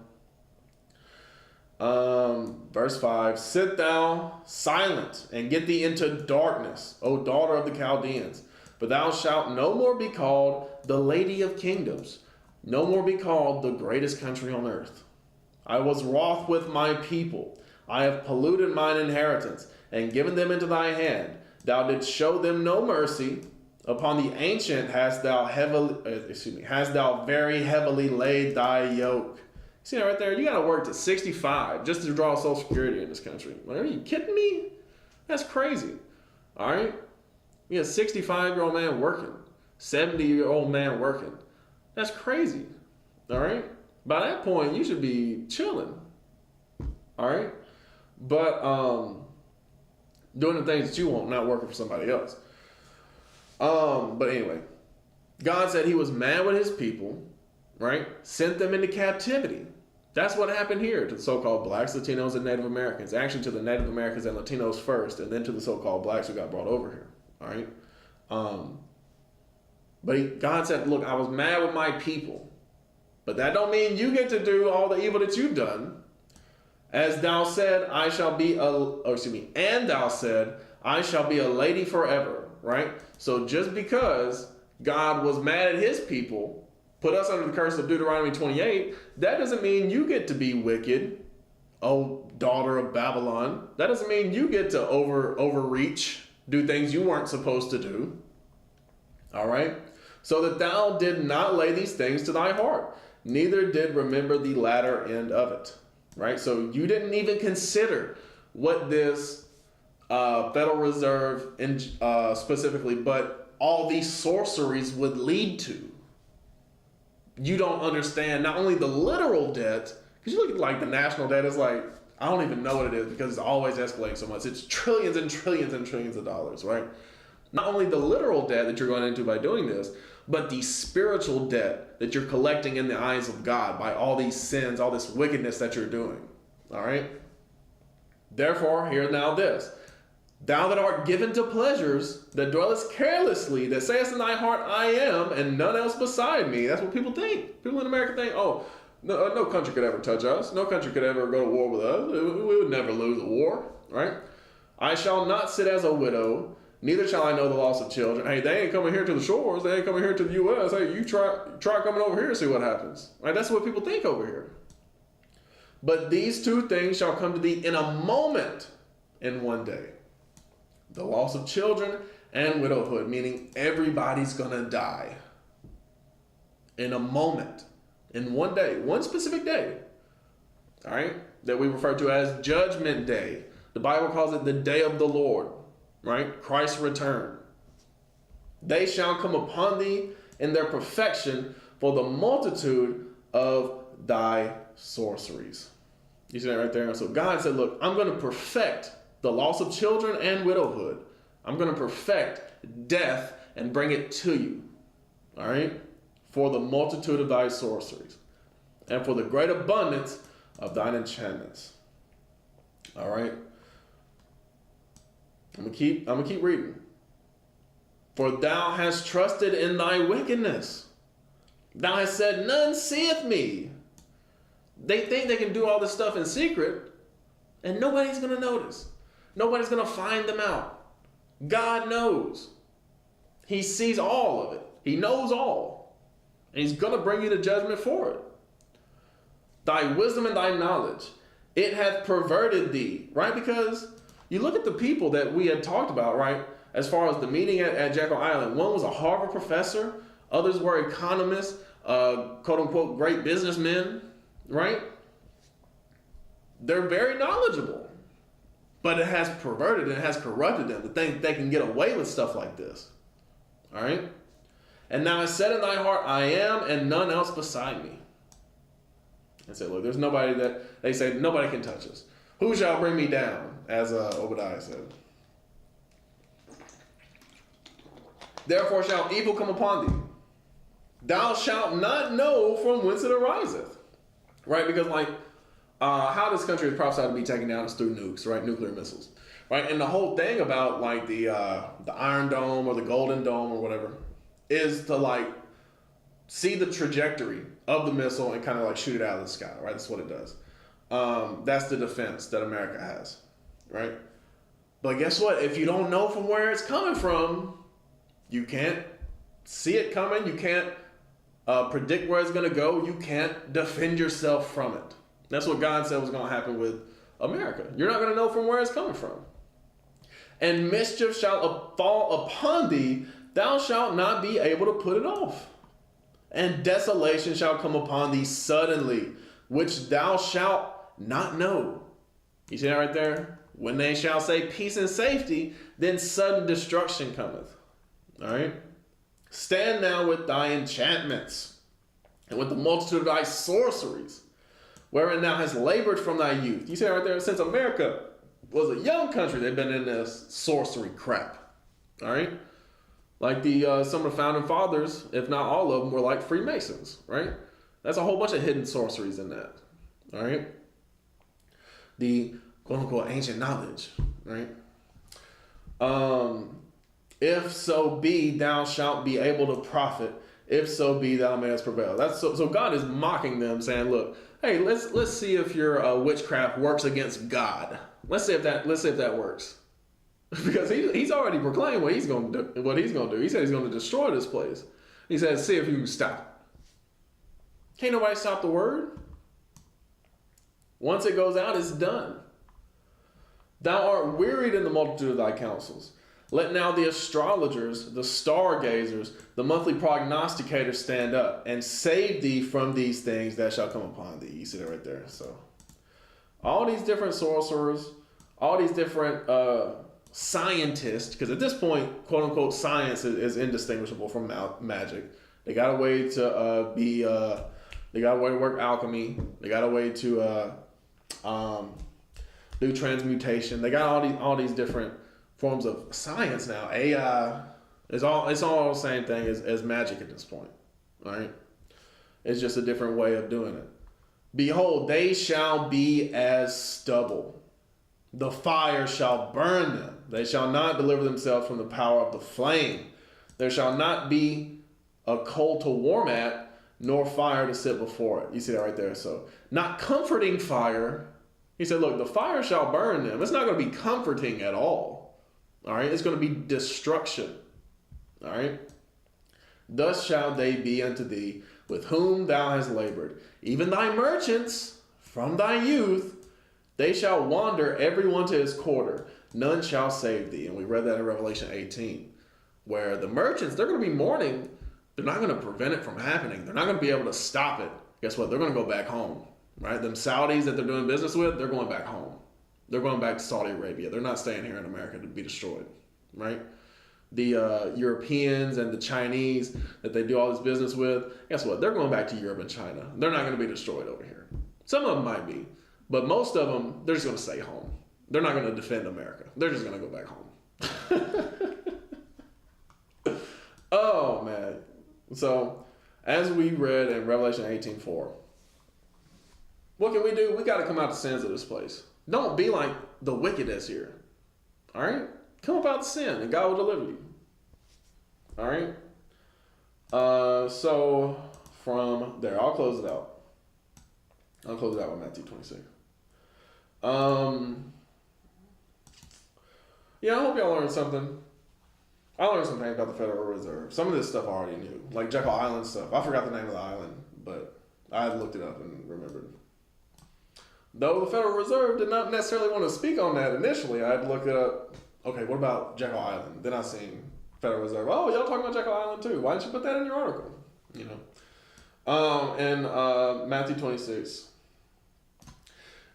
Verse 5, sit thou silent and get thee into darkness, O daughter of the Chaldeans, for thou shalt no more be called the lady of kingdoms, no more be called the greatest country on earth. I was wroth with my people. I have polluted mine inheritance and given them into thy hand. Thou didst show them no mercy. Upon the ancient hast thou very heavily laid thy yoke. See that right there? You got to work to 65 just to draw Social Security in this country. Are you kidding me? That's crazy. All right? We have a 65-year-old man working, 70-year-old man working. That's crazy. All right? By that point, you should be chilling. All right? But doing the things that you want, not working for somebody else. But anyway, God said he was mad with his people, right? Sent them into captivity. That's what happened here to the so-called blacks, Latinos, and Native Americans. Actually, to the Native Americans and Latinos first, and then to the so-called blacks who got brought over here. All right? But God said, look, I was mad with my people. But that don't mean you get to do all the evil that you've done. As thou said, and thou said, I shall be a lady forever, right? So just because God was mad at his people, put us under the curse of Deuteronomy 28, that doesn't mean you get to be wicked, oh daughter of Babylon. That doesn't mean you get to overreach, do things you weren't supposed to do. All right? So that thou did not lay these things to thy heart, neither did remember the latter end of it. Right? So you didn't even consider what this Federal Reserve specifically, but all these sorceries would lead to. You don't understand not only the literal debt, because you look at like the national debt, it's like, I don't even know what it is because it's always escalating so much. It's trillions and trillions and trillions of dollars, right? Not only the literal debt that you're going into by doing this, but the spiritual debt that you're collecting in the eyes of God by all these sins, all this wickedness that you're doing. All right? Therefore, hear now this. Thou that art given to pleasures, that dwellest carelessly, that sayest in thy heart, I am, and none else beside me. That's what people think. People in America think, oh, no country could ever touch us. No country could ever go to war with us. We would never lose a war. Right? I shall not sit as a widow, neither shall I know the loss of children. Hey, they ain't coming here to the shores. They ain't coming here to the U.S. Hey, you try coming over here and see what happens. Right? That's what people think over here. But these two things shall come to thee in a moment, in one day. The loss of children and widowhood, meaning everybody's going to die. In a moment. In one day. One specific day. All right? That we refer to as Judgment Day. The Bible calls it the day of the Lord. Right? Christ's return. They shall come upon thee in their perfection for the multitude of thy sorceries. You see that right there? So God said, look, I'm going to perfect the loss of children and widowhood. I'm going to perfect death and bring it to you. All right? For the multitude of thy sorceries and for the great abundance of thine enchantments. All right? I'm gonna keep reading. For thou hast trusted in thy wickedness. Thou hast said, none seeth me. They think they can do all this stuff in secret, and nobody's gonna notice. Nobody's gonna find them out. God knows. He sees all of it. He knows all. And he's gonna bring you to judgment for it. Thy wisdom and thy knowledge, it hath perverted thee. Right? Because you look at the people that we had talked about, right? As far as the meeting at Jekyll Island. One was a Harvard professor. Others were economists, quote unquote, great businessmen, right? They're very knowledgeable. But it has perverted and it has corrupted them to think they can get away with stuff like this. All right? And now I said in thy heart, I am, and none else beside me. And say, look, there's nobody that, they say, nobody can touch us. Who shall bring me down? As Obadiah said. Therefore shall evil come upon thee, thou shalt not know from whence it ariseth. Right? Because how this country is prophesied to be taken down is through nukes, right? Nuclear missiles. Right? And the whole thing about the Iron Dome or the Golden Dome or whatever is to see the trajectory of the missile and kind of shoot it out of the sky, right? That's what it does. That's the defense that America has, right? But guess what? If you don't know from where it's coming from, you can't see it coming. You can't predict where it's going to go. You can't defend yourself from it. That's what God said was going to happen with America. You're not going to know from where it's coming from. And mischief shall fall upon thee, thou shalt not be able to put it off. And desolation shall come upon thee suddenly, which thou shalt not know. You see that right there? When they shall say peace and safety, then sudden destruction cometh. All right? Stand now with thy enchantments, and with the multitude of thy sorceries, wherein thou hast labored from thy youth. You see that right there? Since America was a young country, they've been in this sorcery crap. All right? Some of the founding fathers, if not all of them, were like Freemasons, right? That's a whole bunch of hidden sorceries in that, all right? The quote-unquote ancient knowledge, right? If so be thou shalt be able to profit, if so be thou mayest prevail. So God is mocking them, saying, look, hey, let's see if your witchcraft works against God. Let's see if that works. Because he's already proclaimed what he's going to do. He said he's going to destroy this place. He said, see if you can stop it. Can't nobody stop the word. Once it goes out, it's done. Thou art wearied in the multitude of thy counsels. Let now the astrologers, the stargazers, the monthly prognosticators stand up and save thee from these things that shall come upon thee. You see that right there. So all these different sorcerers, all these different scientists, because at this point, quote unquote, science is indistinguishable from magic. They got a way to they got a way to work alchemy. They got a way to do transmutation. They got all these different forms of science now. AI it's all the same thing as magic at this point. All right, it's just a different way of doing it. Behold, they shall be as stubble. The fire shall burn them. They shall not deliver themselves from the power of the flame. There shall not be a coal to warm at, nor fire to sit before it. You see that right there? So, not comforting fire. He said, look, the fire shall burn them. It's not going to be comforting at all. All right? It's going to be destruction. All right? Thus shall they be unto thee, with whom thou hast labored. Even thy merchants from thy youth, they shall wander every one to his quarter. None shall save thee. And we read that in Revelation 18, where the merchants, they're going to be mourning. They're not going to prevent it from happening. They're not going to be able to stop it. Guess what? They're going to go back home, right? Them Saudis that they're doing business with, they're going back home. They're going back to Saudi Arabia. They're not staying here in America to be destroyed, right? The Europeans and the Chinese that they do all this business with, guess what? They're going back to Europe and China. They're not going to be destroyed over here. Some of them might be. But most of them, they're just going to stay home. They're not going to defend America. They're just going to go back home. Oh, man. So, as we read in Revelation 18:4, what can we do? We got to come out the sins of this place. Don't be like the wicked that's here. All right? Come up out the sin, and God will deliver you. All right? So, from there, I'll close it out. I'll close it out with Matthew 26. Yeah, I hope y'all learned something. I learned some things about the Federal Reserve. Some of this stuff I already knew, like Jekyll Island stuff. I forgot the name of the island, but I looked it up and remembered. Though the Federal Reserve did not necessarily want to speak on that initially, I had to look it up. Okay, what about Jekyll Island? Then I seen Federal Reserve. Oh, y'all talking about Jekyll Island too? Why didn't you put that in your article? You know. In Matthew 26.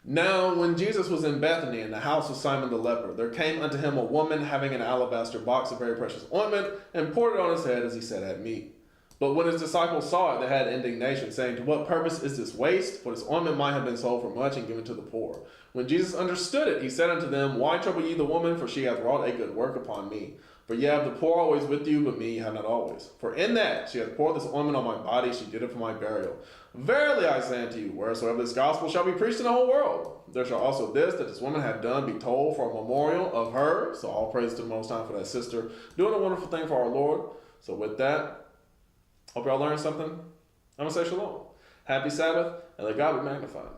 Now, when Jesus was in Bethany in the house of Simon the leper, there came unto him a woman having an alabaster box of very precious ointment, and poured it on his head as he sat at meat. But when his disciples saw it, they had indignation, saying, to what purpose is this waste? For this ointment might have been sold for much and given to the poor. When Jesus understood it, he said unto them, why trouble ye the woman? For she hath wrought a good work upon me. For ye have the poor always with you, but me you have not always. For in that she hath poured this ointment on my body, she did it for my burial. Verily I say unto you, wheresoever this gospel shall be preached in the whole world, there shall also this that this woman hath done be told for a memorial of her. So all praise to the Most High for that sister doing a wonderful thing for our Lord. So with that, hope y'all learned something. I'm going to say shalom. Happy Sabbath, and let God be magnified.